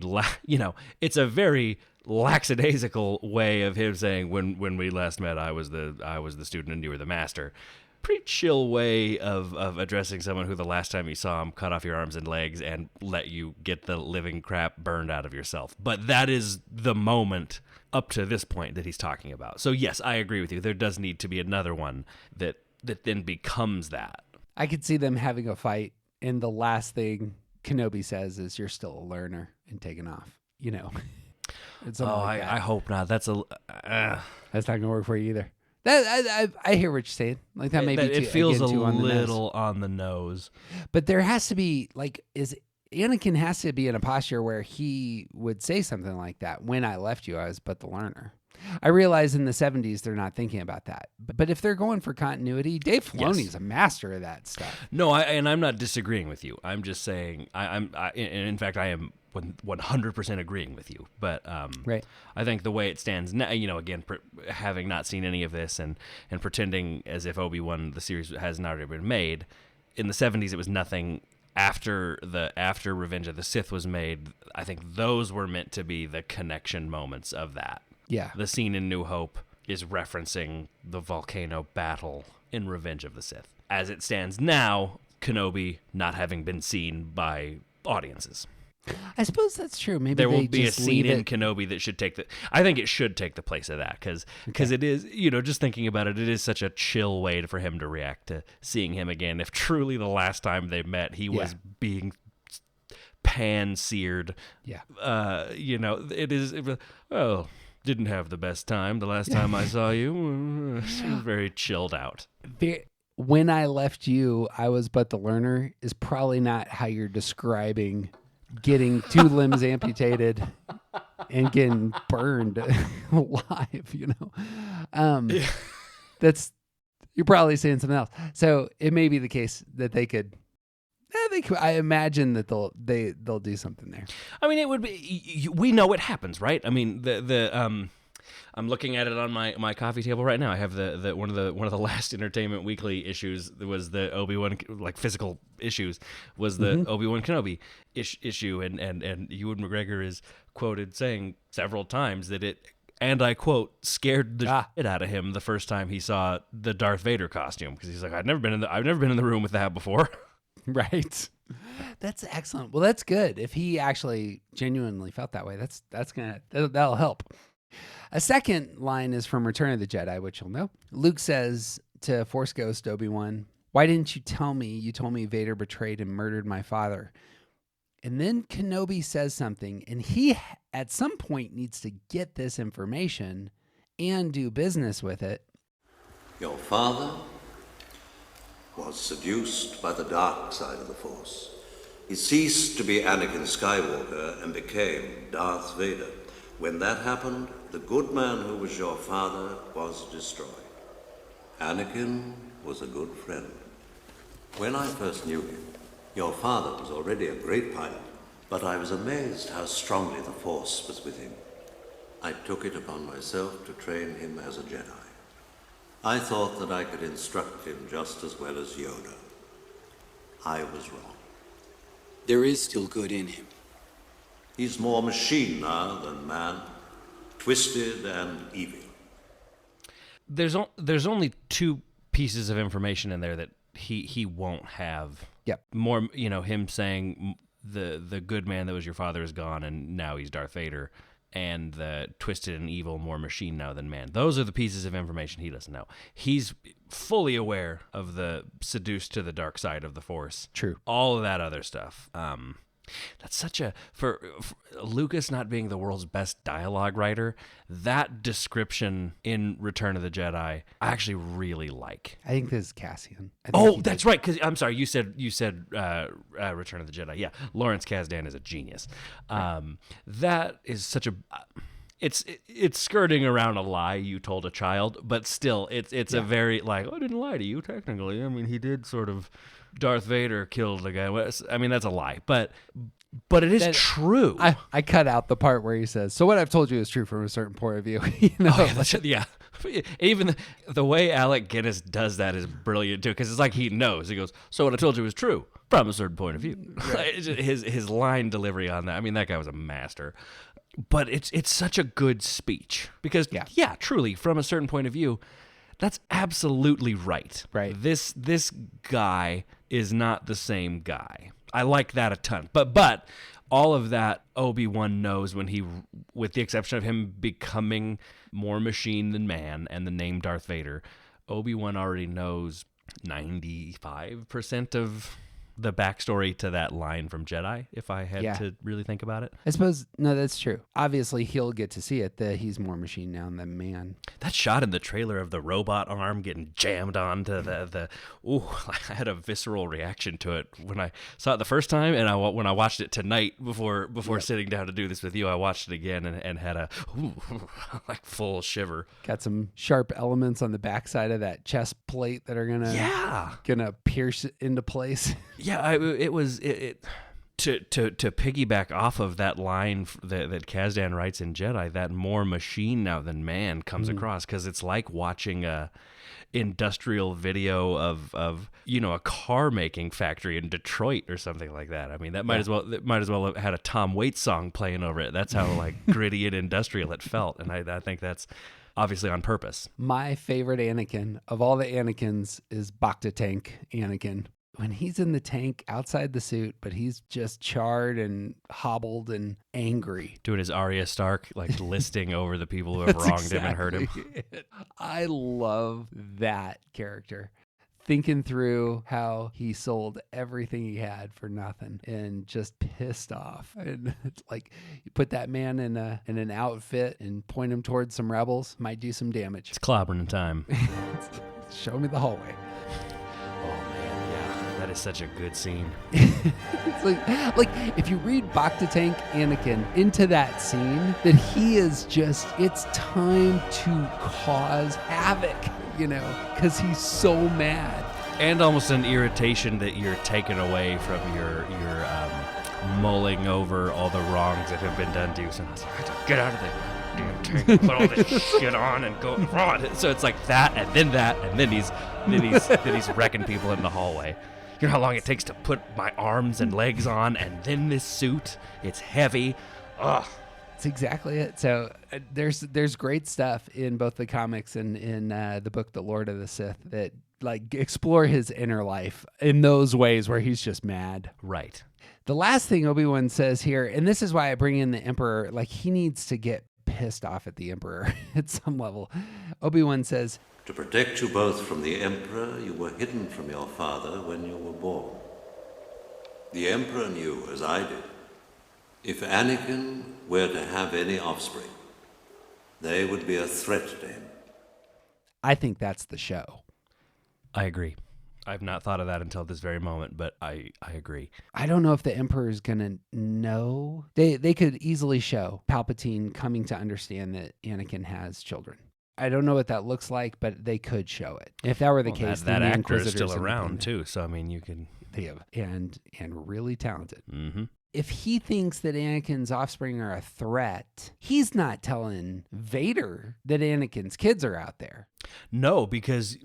it's a very lackadaisical way of him saying, when we last met, I was the student and you were the master." Pretty chill way of addressing someone who the last time you saw him cut off your arms and legs and let you get the living crap burned out of yourself. But that is the moment up to this point that he's talking about. So yes, I agree with you. There does need to be another one that then becomes that. I could see them having a fight, and the last thing Kenobi says is, "You're still a learner," and taking off. I hope not. That's not going to work for you either. I hear what you're saying. Like that maybe it feels a on little on the nose. But there has to be Anakin has to be in a posture where he would say something like that. When I left you, I was but the learner. I realize in the 70s they're not thinking about that. But if they're going for continuity, Dave Filoni's a master of that stuff. No, I'm not disagreeing with you. I'm just saying in fact I am 100% agreeing with you. But right. I think the way it stands now, again, having not seen any of this and pretending as if Obi-Wan, the series, has not already been made, in the 70s it was nothing. After Revenge of the Sith was made, I think those were meant to be the connection moments of that. Yeah. The scene in New Hope is referencing the volcano battle in Revenge of the Sith. As it stands now, Kenobi not having been seen by audiences. I suppose that's true. Maybe there will they be a just scene in it. Kenobi that should I think it should take the place of that, because it is, just thinking about it, it is such a chill way for him to react to seeing him again. If truly the last time they met, he was being pan-seared. Yeah. Didn't have the best time the last time I saw you. Very chilled out. When I left you, I was but the learner is probably not how you're describing getting 2 limbs amputated and getting burned alive, That's, you're probably saying something else. So it may be the case that they could, I imagine that they'll do something there. I mean, it would be, we know it happens, right? I mean, I'm looking at it on my coffee table right now. I have the one of the last Entertainment Weekly issues was the Obi-Wan, like physical issues, was the Obi-Wan Kenobi issue, and Ewan McGregor is quoted saying several times that it, and I quote, scared the shit out of him the first time he saw the Darth Vader costume, because he's like, I've never been in the room with that before. Right. That's excellent. Well, that's good. If he actually genuinely felt that way, that'll help. A second line is from Return of the Jedi, which you'll know. Luke says to Force Ghost Obi-Wan, "Why didn't you tell me? You told me Vader betrayed and murdered my father." And then Kenobi says something, and he at some point needs to get this information and do business with it. Your father was seduced by the dark side of the Force. He ceased to be Anakin Skywalker and became Darth Vader. When that happened, the good man who was your father was destroyed. Anakin was a good friend. When I first knew him, your father was already a great pilot, but I was amazed how strongly the Force was with him. I took it upon myself to train him as a Jedi. I thought that I could instruct him just as well as Yoda. I was wrong. There is still good in him. He's more machine now than man, twisted and evil. There's only two pieces of information in there that he won't have. Yep. More, him saying the good man that was your father is gone and now he's Darth Vader, and the twisted and evil, more machine now than man. Those are the pieces of information he doesn't know. He's fully aware of the seduced to the dark side of the Force. True. All of that other stuff. That's such for Lucas not being the world's best dialogue writer, that description in Return of the Jedi, I actually really like. I think this is Cassian. That's right. Because I'm sorry, you said Return of the Jedi. Yeah, Lawrence Kasdan is a genius. That is such a. It's skirting around a lie you told a child, but still, it's a very I didn't lie to you technically. I mean, he did sort of. Darth Vader killed the guy. I mean, that's a lie, but it is true. I cut out the part where he says, "So what I've told you is true from a certain point of view." Yeah. Even the way Alec Guinness does that is brilliant too, because it's like he knows. He goes, "So what I told you was true from a certain point of view." Right. His line delivery on that. I mean, that guy was a master. But it's such a good speech because truly, from a certain point of view. That's absolutely right. Right. This guy is not the same guy. I like that a ton. But all of that Obi-Wan knows when he, with the exception of him becoming more machine than man and the name Darth Vader, Obi-Wan already knows 95% of the backstory to that line from Jedi, if I had to really think about it. I suppose, no, that's true. Obviously, he'll get to see it, that he's more machine now than man. That shot in the trailer of the robot arm getting jammed onto I had a visceral reaction to it when I saw it the first time, and when I watched it tonight before sitting down to do this with you, I watched it again and had a full shiver. Got some sharp elements on the backside of that chest plate that are gonna pierce into place. Yeah, it was to piggyback off of that line that Kasdan writes in Jedi, that more machine now than man comes across, because it's like watching a industrial video of a car making factory in Detroit or something like that. I mean, that might as well have had a Tom Waits song playing over it. That's how gritty and industrial it felt, and I think that's obviously on purpose. My favorite Anakin of all the Anakins is Bacta Tank Anakin. When he's in the tank outside the suit, but he's just charred and hobbled and angry. Doing his Arya Stark, listing over the people who have wronged him and hurt him. I love that character. Thinking through how he sold everything he had for nothing and just pissed off. And it's you put that man in an outfit and point him towards some rebels, might do some damage. It's clobbering time. Show me the hallway. That is such a good scene. It's like if you read Bacta Tank Anakin into that scene, that he is just, it's time to cause havoc, because he's so mad. And almost an irritation that you're taken away from your mulling over all the wrongs that have been done to you. So I was like, get out of there. Damn tank, put all this shit on and go run. So it's like that, and then he's wrecking people in the hallway. You know how long it takes to put my arms and legs on, and then this suit, it's heavy. Ugh. That's exactly it. So there's great stuff in both the comics and in the book, The Lord of the Sith, that like explore his inner life in those ways where he's just mad. Right. The last thing Obi-Wan says here, and this is why I bring in the Emperor, like he needs to get pissed off at the Emperor at some level. Obi-Wan says, "To protect you both from the Emperor, you were hidden from your father when you were born. The Emperor knew, as I did, if Anakin were to have any offspring, they would be a threat to him." I think that's the show. I agree. I've not thought of that until this very moment, but I agree. I don't know if the Emperor is going to know. They could easily show Palpatine coming to understand that Anakin has children. I don't know what that looks like, but they could show it. If that were the case, that then the actor is Inquisitors still around too, so I mean, you can. They have, and really talented. Mm-hmm. If he thinks that Anakin's offspring are a threat, he's not telling Vader that Anakin's kids are out there. No, because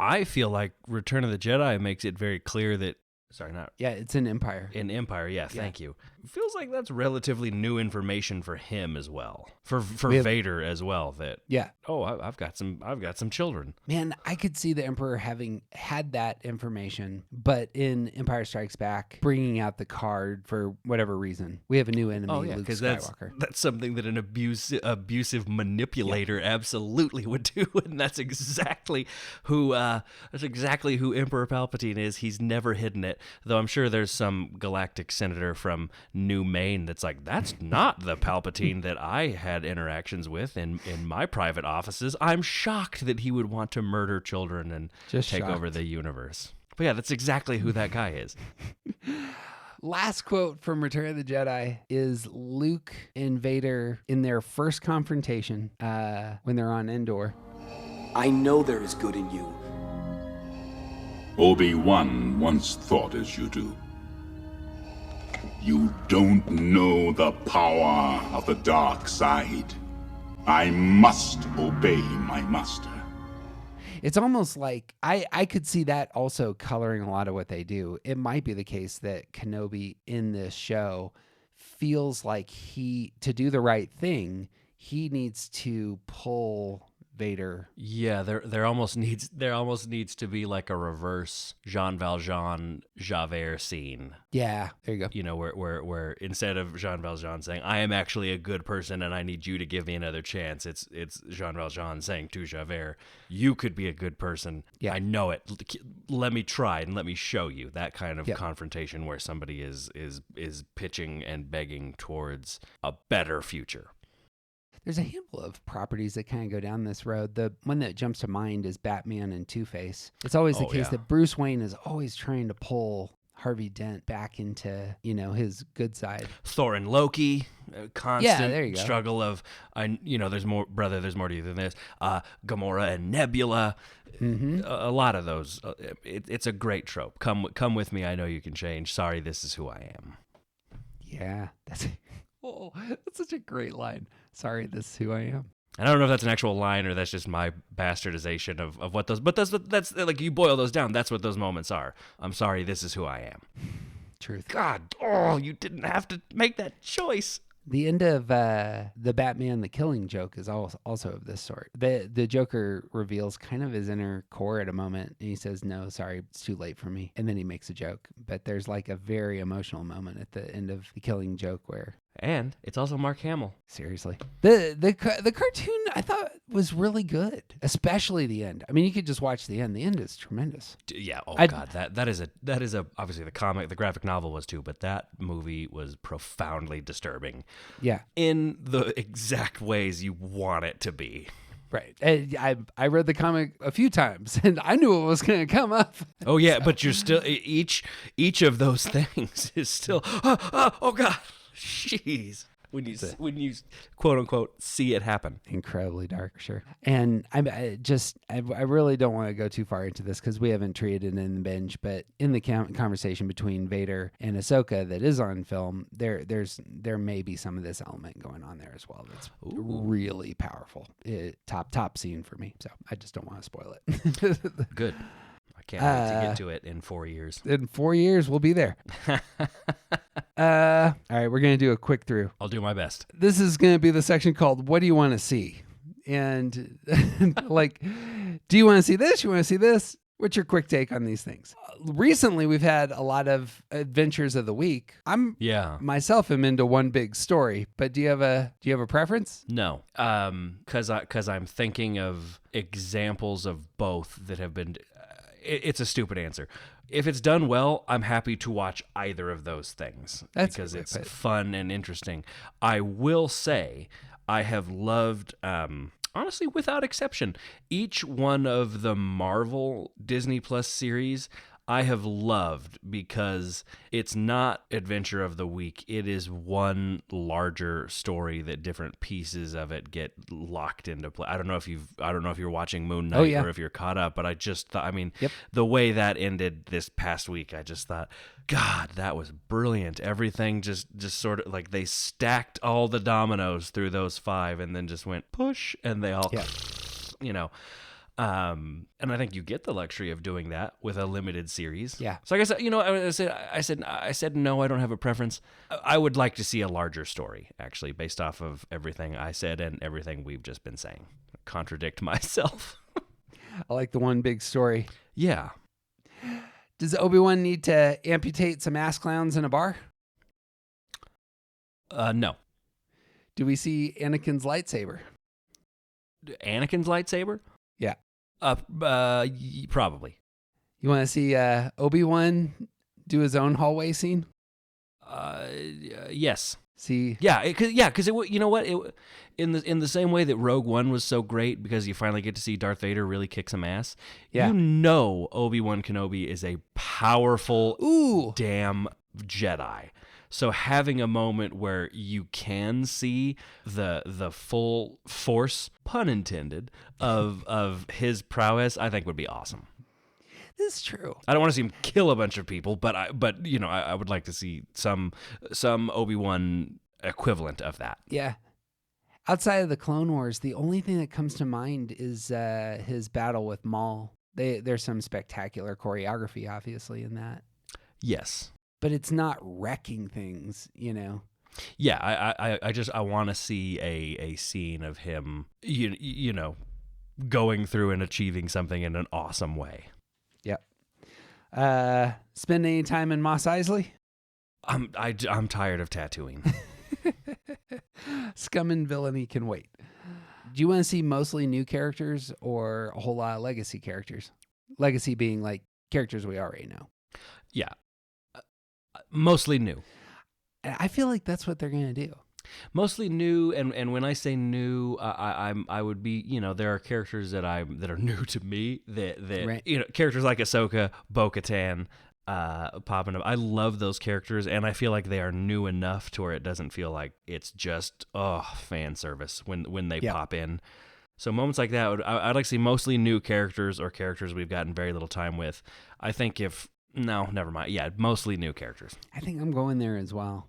I feel like Return of the Jedi makes it very clear that. Sorry, not. Yeah, it's in Empire. In Empire, yeah, thank you. Feels like that's relatively new information for him as well, for Vader as well. That I've got some children. Man, I could see the Emperor having had that information, but in Empire Strikes Back, bringing out the card for whatever reason. We have a new enemy, Luke Skywalker. That's something that an abusive manipulator absolutely would do, and that's exactly who Emperor Palpatine is. He's never hidden it, though. I'm sure there's some galactic senator from New Maine that's like, that's not the Palpatine that I had interactions with in my private offices. I'm shocked that he would want to murder children and take over the universe. But yeah, that's exactly who that guy is. Last quote from Return of the Jedi is Luke and Vader in their first confrontation when they're on Endor. "I know there is good in you." Obi-Wan once thought as you do. You don't know the power of the dark side. I must obey my master. It's almost like I could see that also coloring a lot of what they do. It might be the case that Kenobi in this show feels like to do the right thing, he needs to pull Vader. Yeah, there almost needs to be like a reverse Jean Valjean Javert scene. Yeah, there you go. You know, where instead of Jean Valjean saying, "I am actually a good person and I need you to give me another chance," it's Jean Valjean saying to Javert, "You could be a good person. Yeah. I know it. Let me try and let me show you." That kind of confrontation where somebody is pitching and begging towards a better future. There's a handful of properties that kind of go down this road. The one that jumps to mind is Batman and Two-Face. It's always the case that Bruce Wayne is always trying to pull Harvey Dent back into, his good side. Thor and Loki, constant struggle of, there's more, brother, there's more to you than this. Gamora and Nebula, a lot of those. It's a great trope. Come with me, I know you can change. Sorry, this is who I am. Yeah, that's such a great line. Sorry, this is who I am. I don't know if that's an actual line or that's just my bastardization of what those, but that's like, you boil those down, that's what those moments are. I'm sorry, this is who I am. Truth. God, you didn't have to make that choice. The end of the Batman the Killing Joke is also of this sort. The Joker reveals kind of his inner core at a moment, and he says, "No, sorry, it's too late for me." And then he makes a joke. But there's like a very emotional moment at the end of the Killing Joke where... And it's also Mark Hamill. Seriously. The cartoon I thought was really good, especially the end. I mean, you could just watch the end. The end is tremendous. Yeah. God, that is obviously the graphic novel was too, but that movie was profoundly disturbing. Yeah. In the exact ways you want it to be. Right. And I read the comic a few times, and I knew it was going to come up. Oh yeah, but you're still each of those things is still oh god, jeez. When you quote unquote see it happen, Incredibly dark, sure. And I really don't want to go too far into this because we haven't treated it in the binge, but in the conversation between Vader and Ahsoka that is on film, there may be some of this element going on there as well. That's really powerful. Top scene for me. So I just don't want to spoil it. Good. I can't wait to get to it in 4 years. In 4 years, we'll be there. All right, we're going to do a quick through. I'll do my best. This is going to be the section called What Do You Want to See? And like, do you want to see this? You want to see this? What's your quick take on these things? Recently, we've had a lot of adventures of the week. Myself am into one big story, but do you have a preference? No, because I'm thinking of examples of both that have been. It's a stupid answer. If it's done well, I'm happy to watch either of those things because it's fun and interesting. I will say I have loved, honestly, without exception, each one of the Marvel Disney Plus series I have loved because it's not Adventure of the Week. It is one larger story that different pieces of it get locked into play. I don't know if you're watching Moon Knight or if you're caught up, but I just thought, the way that ended this past week, I just thought, God, that was brilliant. Everything just sort of like they stacked all the dominoes through those 5 and then just went push and they all, and I think you get the luxury of doing that with a limited series. Yeah. So I guess, I said no, I don't have a preference. I would like to see a larger story, actually, based off of everything I said and everything we've just been saying. Contradict myself. I like the one big story. Yeah. Does Obi-Wan need to amputate some ass clowns in a bar? No. Do we see Anakin's lightsaber? Anakin's lightsaber? Yeah. Probably. You want to see Obi-Wan do his own hallway scene? Yes. See? Yeah, because you know what? In the same way that Rogue One was so great because you finally get to see Darth Vader really kick some ass. Yeah. You know Obi-Wan Kenobi is a powerful damn Jedi. So having a moment where you can see the full force, pun intended, of his prowess, I think would be awesome. This is true. I don't want to see him kill a bunch of people, but I would like to see some Obi-Wan equivalent of that. Yeah. Outside of the Clone Wars, the only thing that comes to mind is his battle with Maul. There's some spectacular choreography, obviously, in that. Yes. But it's not wrecking things, Yeah, I want to see a scene of him, going through and achieving something in an awesome way. Yep. Spend any time in Mos Eisley? I'm tired of Tatooine. Scum and villainy can wait. Do you want to see mostly new characters or a whole lot of legacy characters? Legacy being like characters we already know. Yeah. Mostly new. I feel like that's what they're going to do. Mostly new, and when I say new, I would be, there are characters that are new to me that right. Characters like Ahsoka, Bo-Katan, popping up. I love those characters, and I feel like they are new enough to where it doesn't feel like it's just fan service when they pop in. So moments like that, I'd like to see mostly new characters or characters we've gotten very little time with. I think no, never mind. Yeah, mostly new characters. I think I'm going there as well.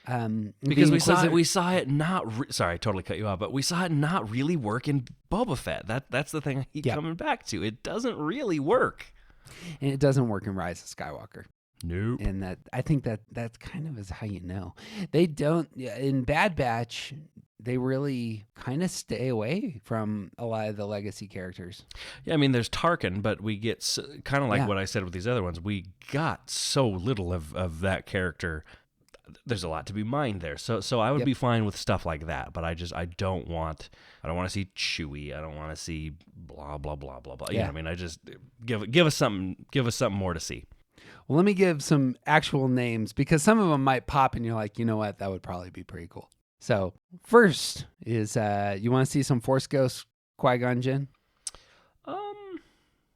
Because we saw it not. Sorry, I totally cut you off, but we saw it not really work in Boba Fett. That's the thing I keep coming back to. It doesn't really work, and it doesn't work in Rise of Skywalker. Nope. And I think that kind of is how you know they don't in Bad Batch. They really kind of stay away from a lot of the legacy characters. Yeah, I mean, there's Tarkin, but we get kind of like what I said with these other ones. We got so little of that character. There's a lot to be mined there. So I would be fine with stuff like that, but I don't want to see Chewie. I don't want to see blah blah blah blah blah. You know what I mean? I just give us something more to see. Well, let me give some actual names because some of them might pop and you're like, you know what? That would probably be pretty cool. So first is you want to see some Force Ghosts Qui-Gon Jinn?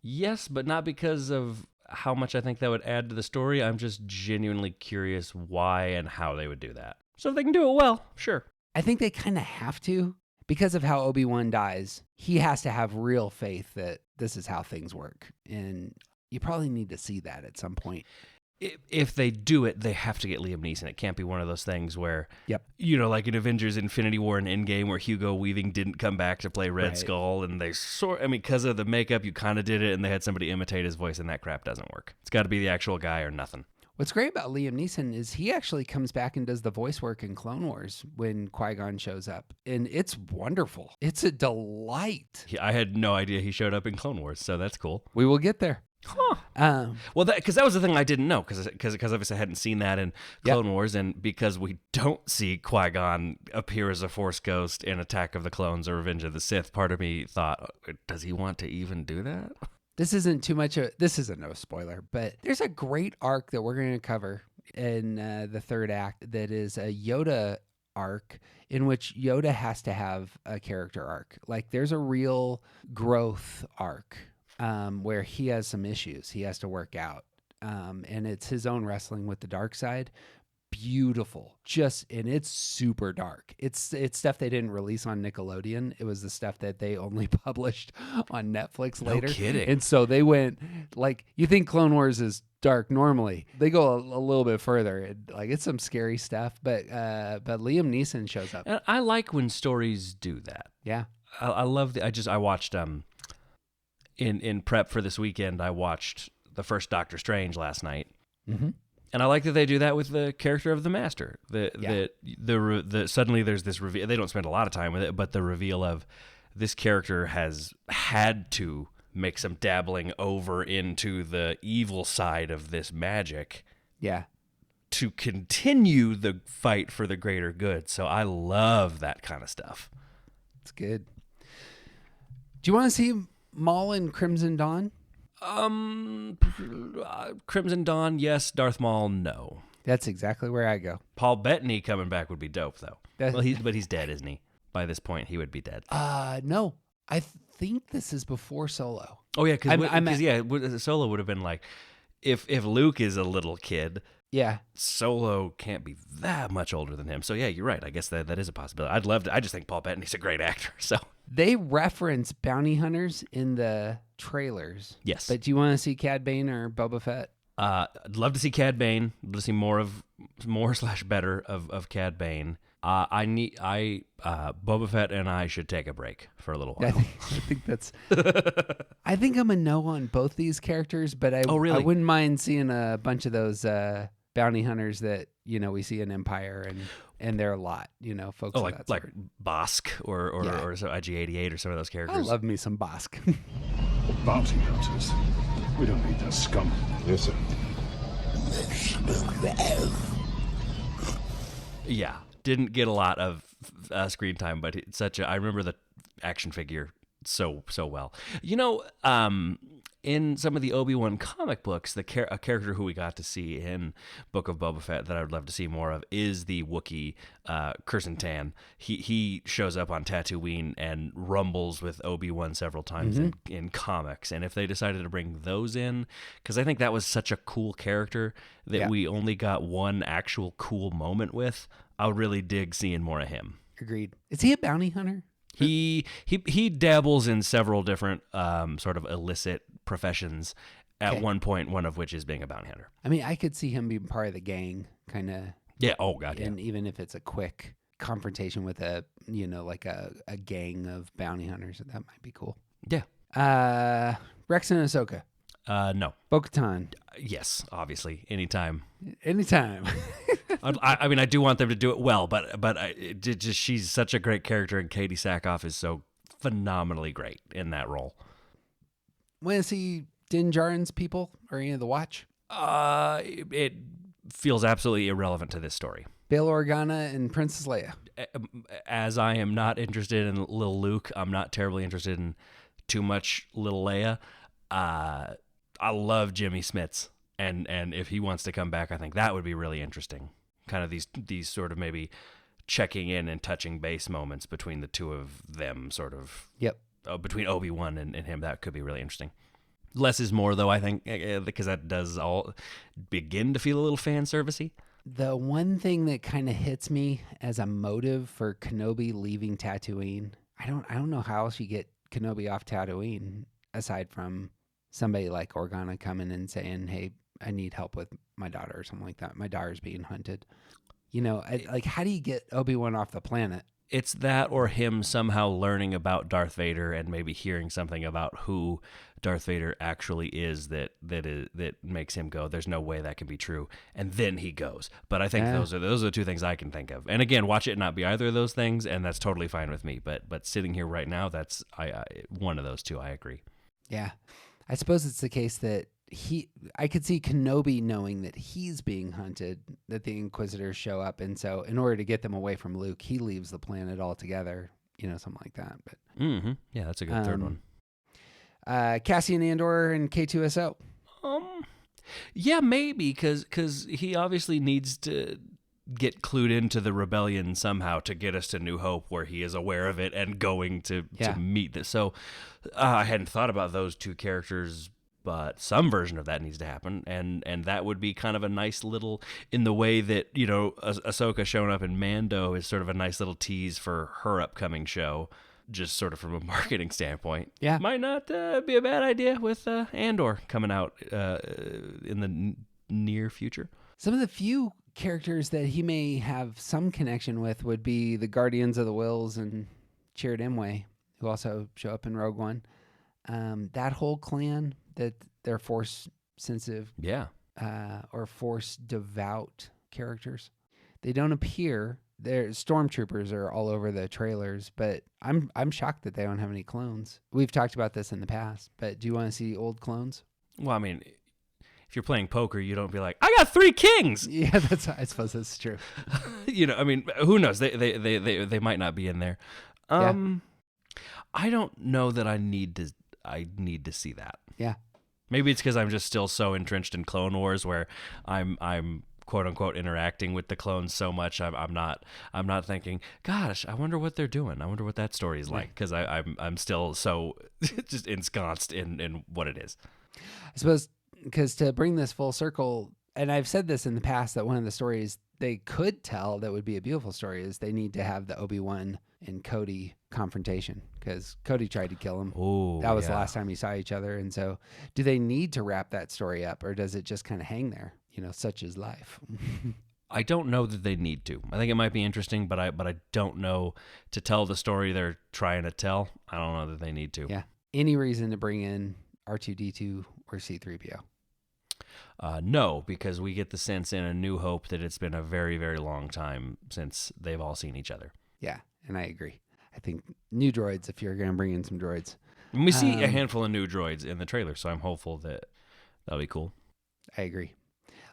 Yes, but not because of how much I think that would add to the story. I'm just genuinely curious why and how they would do that. So if they can do it well, sure. I think they kind of have to. Because of how Obi-Wan dies, he has to have real faith that this is how things work. And you probably need to see that at some point. If they do it, they have to get Liam Neeson. It can't be one of those things where, yep, like in Avengers Infinity War and Endgame where Hugo Weaving didn't come back to play Red Skull, and they because of the makeup, you kind of did it, and they had somebody imitate his voice, and that crap doesn't work. It's got to be the actual guy or nothing. What's great about Liam Neeson is he actually comes back and does the voice work in Clone Wars when Qui-Gon shows up. And it's wonderful. It's a delight. I had no idea he showed up in Clone Wars, so that's cool. We will get there. Huh. Well, because that was the thing I didn't know, because obviously I hadn't seen that in Clone Wars, and because we don't see Qui-Gon appear as a Force ghost in Attack of the Clones or Revenge of the Sith, part of me thought, does he want to even do that? This isn't this isn't no spoiler, but there's a great arc that we're going to cover in the third act that is a Yoda arc in which Yoda has to have a character arc. Like there's a real growth arc where he has some issues he has to work out. And it's his own wrestling with the dark side. Beautiful. And it's super dark. It's stuff they didn't release on Nickelodeon. It was the stuff that they only published on Netflix later. No kidding. And so they went, like, you think Clone Wars is dark normally. They go a little bit further. It's some scary stuff, but Liam Neeson shows up. And I like when stories do that. Yeah. I love I watched in prep for this weekend, I watched the first Doctor Strange last night. Mm-hmm. And I like that they do that with the character of the Master. Suddenly there's this reveal. They don't spend a lot of time with it, but the reveal of this character has had to make some dabbling over into the evil side of this magic. Yeah. To continue the fight for the greater good. So I love that kind of stuff. It's good. Do you want to see Maul in Crimson Dawn? Crimson Dawn, yes. Darth Maul, no. That's exactly where I go. Paul Bettany coming back would be dope, though. Well, he's dead, isn't he? By this point, he would be dead. No. I think this is before Solo. Oh yeah, because Solo would have been like, if Luke is a little kid, yeah, Solo can't be that much older than him. So yeah, you're right. I guess that is a possibility. I'd love to. I just think Paul Bettany's a great actor. So they reference bounty hunters in the trailers. Yes, but do you want to see Cad Bane or Boba Fett? I'd love to see Cad Bane. I'd love to see more/better of Cad Bane. Boba Fett and I should take a break for a little while. I think that's. I think I'm a no on both these characters, but I wouldn't mind seeing a bunch of those bounty hunters that we see in Empire, and they're a lot, folks. Oh, like Bosk or IG-88 or some of those characters. I love me some Bosk. Bounty hunters. We don't need that scum. Yes, sir. Yeah. Didn't get a lot of screen time, but it's I remember the action figure so well. In some of the Obi-Wan comic books, a character who we got to see in Book of Boba Fett that I would love to see more of is the Wookiee Kursantan. He shows up on Tatooine and rumbles with Obi-Wan several times in comics. And if they decided to bring those in, because I think that was such a cool character that we only got one actual cool moment with, I would really dig seeing more of him. Agreed. Is he a bounty hunter? He dabbles in several different sort of illicit professions at one point, one of which is being a bounty hunter. I mean, I could see him being part of the gang, kind of. Yeah. Oh God. And even if it's a quick confrontation with a gang of bounty hunters, that might be cool. Yeah. Rex and Ahsoka. No. Bo-Katan. Yes, obviously, anytime. I mean, I do want them to do it well, but she's such a great character, and Katie Sackhoff is so phenomenally great in that role. Want to see Din Djarin's people or any of the Watch? It feels absolutely irrelevant to this story. Bail Organa and Princess Leia. As I am not interested in Lil Luke, I'm not terribly interested in too much Lil Leia. I love Jimmy Smits, and if he wants to come back, I think that would be really interesting. Kind of these sort of maybe checking in and touching base moments between the two of them, sort of. Yep. between Obi-Wan and him. That could be really interesting. Less is more, though, I think, because that does all begin to feel a little fan servicey. The one thing that kind of hits me as a motive for Kenobi leaving Tatooine, I don't know how else you get Kenobi off Tatooine aside from somebody like Organa coming and saying, "Hey, I need help with my daughter," or something like that. My daughter's being hunted. Like, how do you get Obi-Wan off the planet? It's that, or him somehow learning about Darth Vader and maybe hearing something about who Darth Vader actually is that makes him go, "There's no way that can be true," and then he goes. But I think those are the two things I can think of. And again, watch it not be either of those things, and that's totally fine with me. But sitting here right now, that's I one of those two. I agree. Yeah, I suppose it's the case that I could see Kenobi knowing that he's being hunted, that the Inquisitors show up, and so in order to get them away from Luke, he leaves the planet altogether, something like that. But yeah, that's a good third one. Cassian Andor and K2SO. Yeah, maybe because he obviously needs to get clued into the rebellion somehow to get us to New Hope, where he is aware of it and going to meet this. So I hadn't thought about those two characters, but some version of that needs to happen, and that would be kind of a nice little, in the way that, Ahsoka showing up in Mando is sort of a nice little tease for her upcoming show, just sort of from a marketing standpoint. Yeah. Might not be a bad idea with Andor coming out in the near future. Some of the few characters that he may have some connection with would be the Guardians of the Wills and Chirrut Imwe, who also show up in Rogue One. That whole clan, that they're Force sensitive, or Force devout characters. They don't appear. Their stormtroopers are all over the trailers, but I'm shocked that they don't have any clones. We've talked about this in the past, but do you want to see old clones? Well, I mean, if you're playing poker, you don't be like, "I got 3 kings." Yeah, I suppose that's true. I mean, who knows? They might not be in there. I don't know that I need to see that. Yeah. Maybe it's because I'm just still so entrenched in Clone Wars, where I'm quote unquote interacting with the clones so much. I'm not thinking, "Gosh, I wonder what they're doing. I wonder what that story is like," because I'm still so just ensconced in what it is. I suppose because to bring this full circle, and I've said this in the past, that one of the stories they could tell that would be a beautiful story is they need to have the Obi-Wan and Cody confrontation, because Cody tried to kill him. Ooh, that was the last time you saw each other. And so do they need to wrap that story up, or does it just kind of hang there? Such is life. I don't know that they need to. I think it might be interesting, but I don't know, to tell the story they're trying to tell. I don't know that they need to. Yeah. Any reason to bring in R2-D2 or C-3PO? No, because we get the sense in A New Hope that it's been a very, very long time since they've all seen each other. Yeah, and I agree. I think new droids, if you're going to bring in some droids. And we see a handful of new droids in the trailer, so I'm hopeful that that'll be cool. I agree.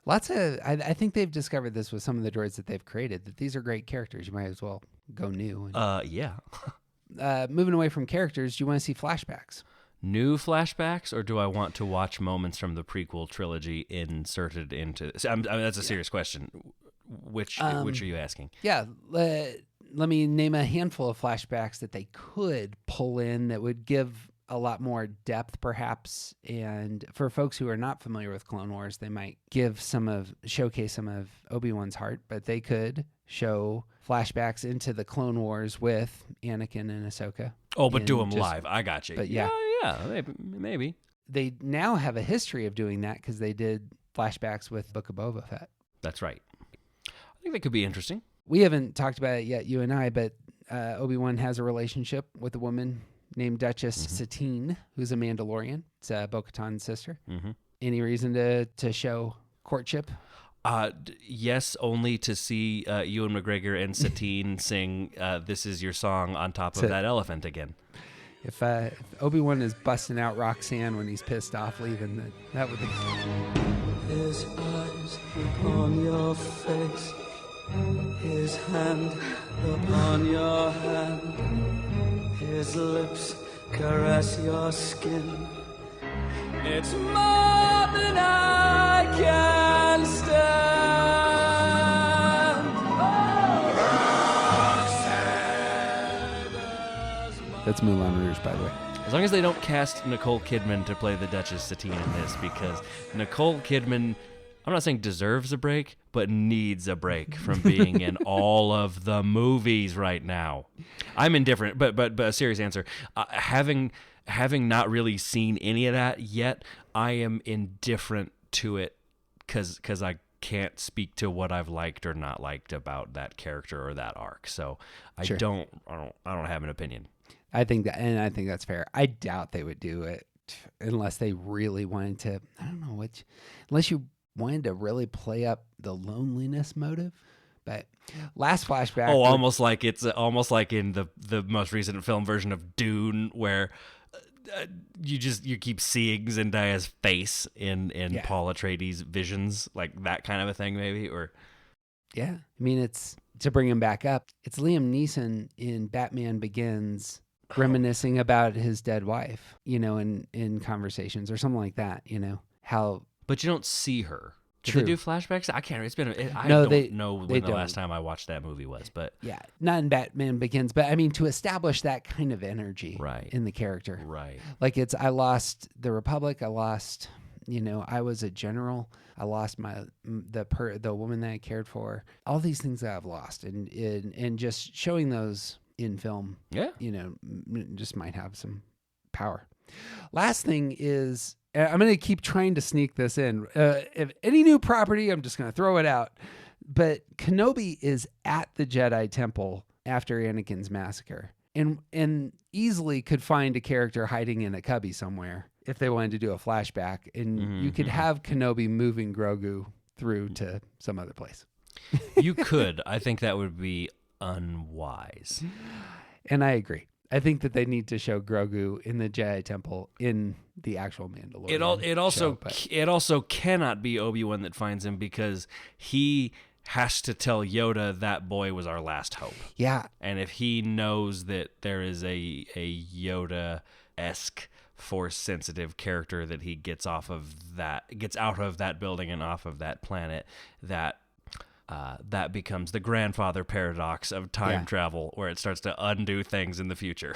I think they've discovered this with some of the droids that they've created, that these are great characters. You might as well go new. Yeah. Moving away from characters, do you want to see flashbacks? New flashbacks, or do I want to watch moments from the prequel trilogy inserted into? That's a serious question. Which are you asking? Yeah, let me name a handful of flashbacks that they could pull in that would give a lot more depth, perhaps. And for folks who are not familiar with Clone Wars, they might showcase some of Obi-Wan's heart, but they could show flashbacks into the Clone Wars with Anakin and Ahsoka. Oh, but do them live. I got you. But yeah, maybe. They now have a history of doing that because they did flashbacks with Book of Boba Fett. That's right. I think that could be interesting. We haven't talked about it yet, you and I, but Obi-Wan has a relationship with a woman named Duchess Satine, who's a Mandalorian. It's Bo-Katan's sister. Mm-hmm. Any reason to show courtship? Yes, only to see Ewan McGregor and Satine sing "This Is Your Song" on top of that elephant again. If Obi-Wan is busting out Roxanne when he's pissed off leaving, that would be... His eyes upon your face, his hand upon your hand, his lips caress your skin. It's more than I can stand. That's Moulin Rouge, by the way. As long as they don't cast Nicole Kidman to play the Duchess Satine in this, because Nicole Kidman, I'm not saying deserves a break, but needs a break from being in all of the movies right now. I'm indifferent, but a serious answer. Having not really seen any of that yet, I am indifferent to it because I can't speak to what I've liked or not liked about that character or that arc. So I don't have an opinion. I think that's fair. I doubt they would do it unless they really wanted to. I don't know unless you wanted to really play up the loneliness motive. But last flashback. Oh, almost like in the most recent film version of Dune, where you keep seeing Zendaya's face in Paul Atreides' visions, like that kind of a thing, maybe. Or yeah, I mean, it's to bring him back up. It's Liam Neeson in Batman Begins. Reminiscing about his dead wife, in conversations or something like that, how. But you don't see her. True. Did they do flashbacks? I can't. It's been. I No, don't know when the don't. last time I watched that movie was, but yeah, not in Batman Begins, but I mean to establish that kind of energy, in the character, right? Like I lost the Republic. I lost, I was a general. I lost the woman that I cared for. All these things that I've lost, and just showing those in film, just might have some power. Last thing is, I'm going to keep trying to sneak this in. If any new property, I'm just going to throw it out. But Kenobi is at the Jedi Temple after Anakin's massacre, and easily could find a character hiding in a cubby somewhere if they wanted to do a flashback, and you could have Kenobi moving Grogu through to some other place. You could. I think that would be unwise. And I agree. I think that they need to show Grogu in the Jedi Temple in the actual Mandalorian. It also cannot be Obi-Wan that finds him, because he has to tell Yoda that boy was our last hope. Yeah. And if he knows that there is a Yoda-esque Force-sensitive character that he gets out of that building and off of that planet, that becomes the grandfather paradox of time travel, where it starts to undo things in the future.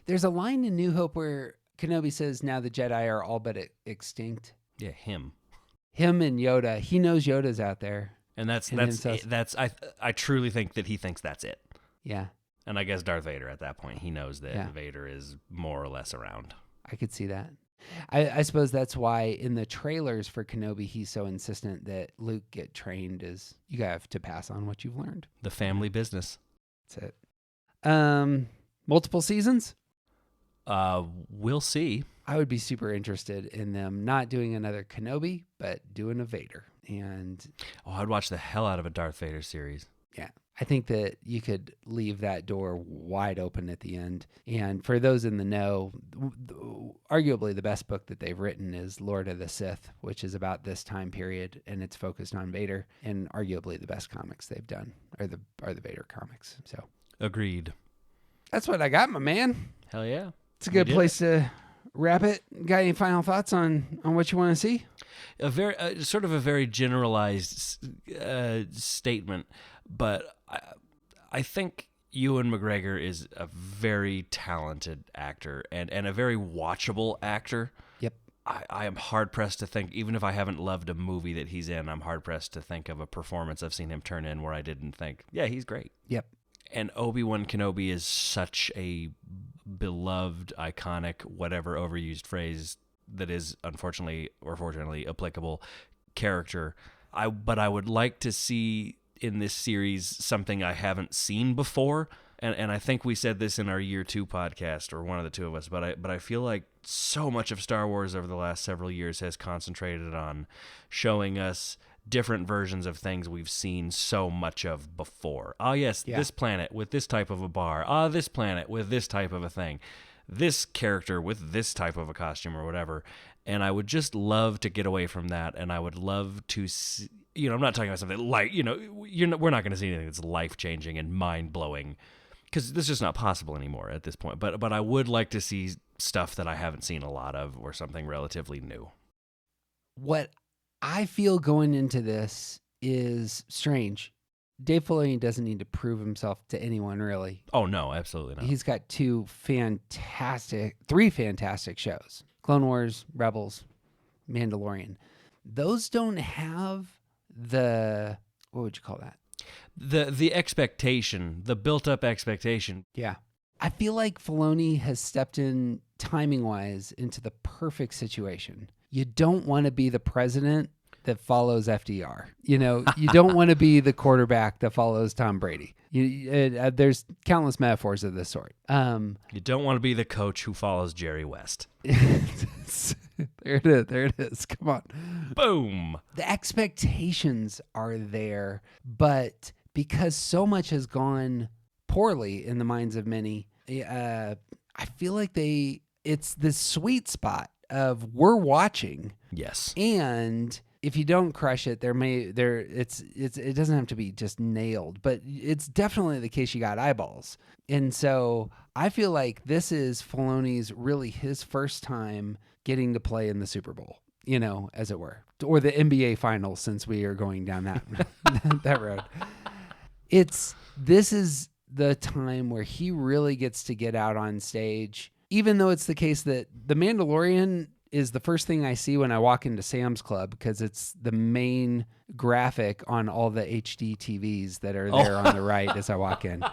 There's a line in New Hope where Kenobi says, now the Jedi are all but extinct. Yeah, him and Yoda. He knows Yoda's out there. And I truly think that he thinks that's it. Yeah. And I guess Darth Vader at that point, he knows that Vader is more or less around. I could see that. I suppose that's why in the trailers for Kenobi, he's so insistent that Luke get trained as you have to pass on what you've learned. The family business. That's it. Multiple seasons? We'll see. I would be super interested in them not doing another Kenobi, but doing a Vader. And I'd watch the hell out of a Darth Vader series. Yeah. I think that you could leave that door wide open at the end. And for those in the know, arguably the best book that they've written is Lord of the Sith, which is about this time period, and it's focused on Vader. And arguably the best comics they've done are the Vader comics. So agreed. That's what I got, my man. Hell yeah. It's a good place to wrap it. Got any final thoughts on what you want to see? A very generalized statement, but I think Ewan McGregor is a very talented actor and a very watchable actor. Yep. I am hard-pressed to think, even if I haven't loved a movie that he's in, I'm hard-pressed to think of a performance I've seen him turn in where I didn't think, yeah, he's great. Yep. And Obi-Wan Kenobi is such a beloved, iconic, whatever overused phrase that is unfortunately or fortunately applicable character. But I would like to see in this series something I haven't seen before. And I think we said this in our year 2 podcast, or one of the two of us, but I feel like so much of Star Wars over the last several years has concentrated on showing us different versions of things we've seen so much of before. Oh yes, this planet with this type of a bar. This planet with this type of a thing. This character with this type of a costume or whatever. And I would just love to get away from that, and I would love to see, I'm not talking about something like, we're not going to see anything that's life-changing and mind-blowing, because this is just not possible anymore at this point. But I would like to see stuff that I haven't seen a lot of, or something relatively new. What I feel going into this is strange. Dave Filoni doesn't need to prove himself to anyone, really. Oh, no, absolutely not. He's got three fantastic shows. Clone Wars, Rebels, Mandalorian. Those don't have what would you call that? The expectation, the built-up expectation. Yeah. I feel like Filoni has stepped in, timing-wise, into the perfect situation. You don't want to be the president that follows FDR. You don't want to be the quarterback that follows Tom Brady. There's countless metaphors of this sort. You don't want to be the coach who follows Jerry West. There it is. Come on. Boom. The expectations are there, but because so much has gone poorly in the minds of many, I feel like it's this sweet spot of we're watching. Yes. And if you don't crush it, it doesn't have to be just nailed, but it's definitely the case you got eyeballs. And so I feel like this is Filoni's really his first time getting to play in the Super Bowl, as it were, or the NBA Finals, since we are going down that road. This is the time where he really gets to get out on stage, even though it's the case that The Mandalorian is the first thing I see when I walk into Sam's Club, because it's the main graphic on all the HD TVs that are there on the right as I walk in,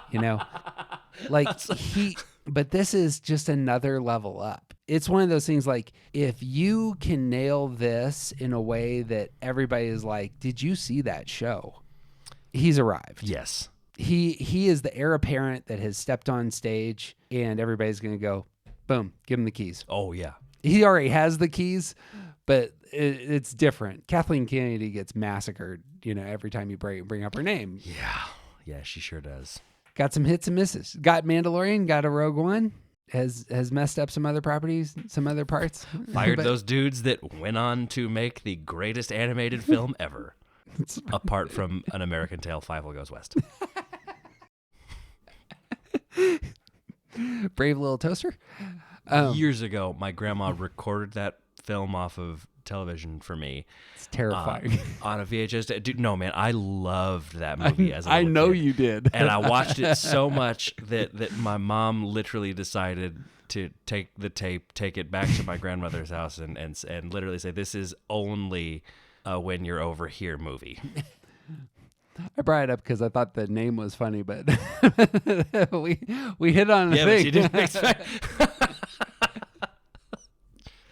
but this is just another level up. It's one of those things like, if you can nail this in a way that everybody is like, did you see that show? He's arrived. Yes. He is the heir apparent that has stepped on stage, and everybody's going to go, boom, give him the keys. Oh, yeah. He already has the keys, but it's different. Kathleen Kennedy gets massacred, every time you bring up her name. Yeah, she sure does. Got some hits and misses. Got Mandalorian, got a Rogue One. Has messed up some other properties, some other parts. Fired those dudes that went on to make the greatest animated film ever, apart from An American Tail, Fievel Goes West. Brave Little Toaster. Years ago, my grandma recorded that film off of television for me. It's terrifying. On a VHS. Dude, no, man, I loved that movie as a little I know kid. you did. And I watched it so much that my mom literally decided to take the tape, take it back to my grandmother's house, and literally say, this is only a When You're Over Here movie. I brought it up because I thought the name was funny, but we hit on a thing. But you didn't expect.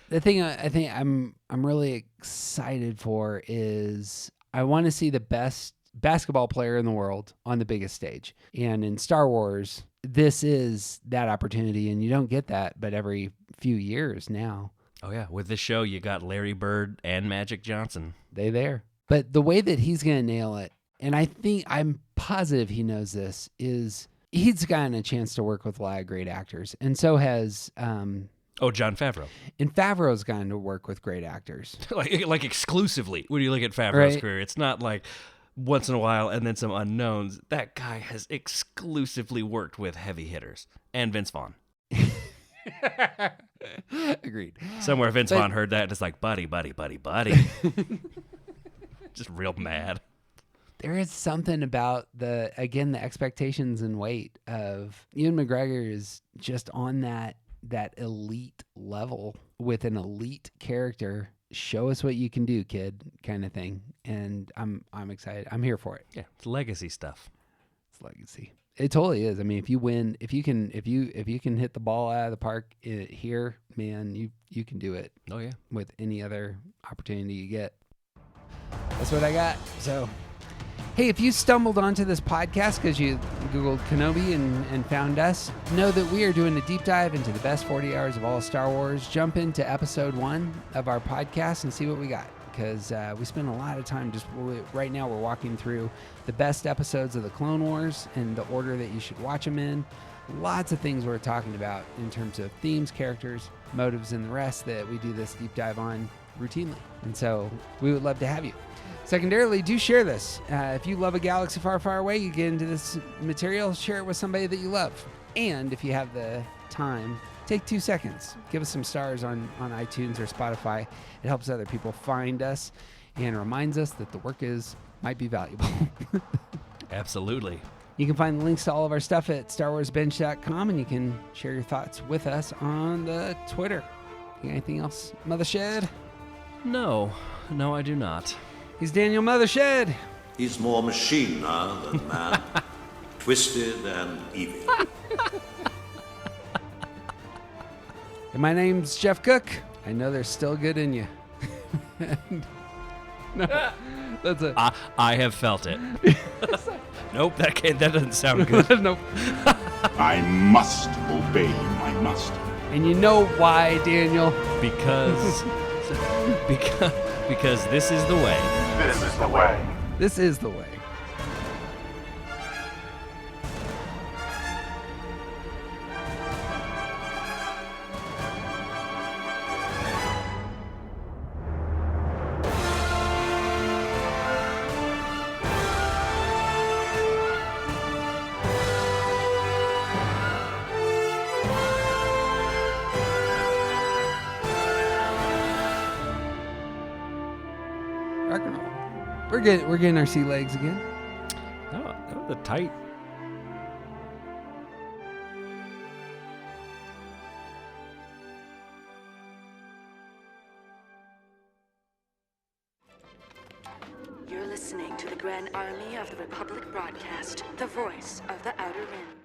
The thing I think I'm really excited for is I want to see the best basketball player in the world on the biggest stage. And in Star Wars, this is that opportunity, and you don't get that but every few years now. Oh, yeah. With this show, you got Larry Bird and Magic Johnson. They there. But the way that he's going to nail it, and I'm positive he knows this, is he's gotten a chance to work with a lot of great actors. And so has... Jon Favreau. And Favreau's gotten to work with great actors. like exclusively. When you look at Favreau's Right. career, it's not like once in a while and then some unknowns. That guy has exclusively worked with heavy hitters. And Vince Vaughn. Agreed. Somewhere Vince Vaughn heard that and it's like, buddy. Just real mad. There is something about the expectations and weight of Ewan McGregor is just on that elite level with an elite character. Show us what you can do, kid, kind of thing. And I'm excited. I'm here for it. Yeah, it's legacy stuff. It's legacy. It totally is. I mean, if you win, if you can hit the ball out of the park here, man, you can do it. Oh yeah. With any other opportunity you get. That's what I got. So, hey, if you stumbled onto this podcast because you Googled Kenobi and found us, know that we are doing a deep dive into the best 40 hours of all Star Wars. Jump into episode 1 of our podcast and see what we got, because we spend a lot of time right now we're walking through the best episodes of the Clone Wars and the order that you should watch them in. Lots of things we're talking about in terms of themes, characters, motives, and the rest that we do this deep dive on routinely. And so we would love to have you. Secondarily, do share this. If you love a galaxy far, far away, you get into this material, share it with somebody that you love. And if you have the time, take 2 seconds. Give us some stars on iTunes or Spotify. It helps other people find us and reminds us that the work might be valuable. Absolutely. You can find the links to all of our stuff at StarWarsBinge.com, and you can share your thoughts with us on the Twitter. You got anything else, Mothershed? No, I do not. He's Daniel Mothershed. He's more machine now than man, twisted and evil. And my name's Jeff Cook. I know there's still good in you. No, that's it. I have felt it. Nope, that doesn't sound good. Nope. I must obey my master. And you know why, Daniel? Because this is the way. This is the way. This is the way. Rock and roll. We're getting our sea legs again. Oh, that was a tight. You're listening to the Grand Army of the Republic broadcast, the voice of the Outer Rim.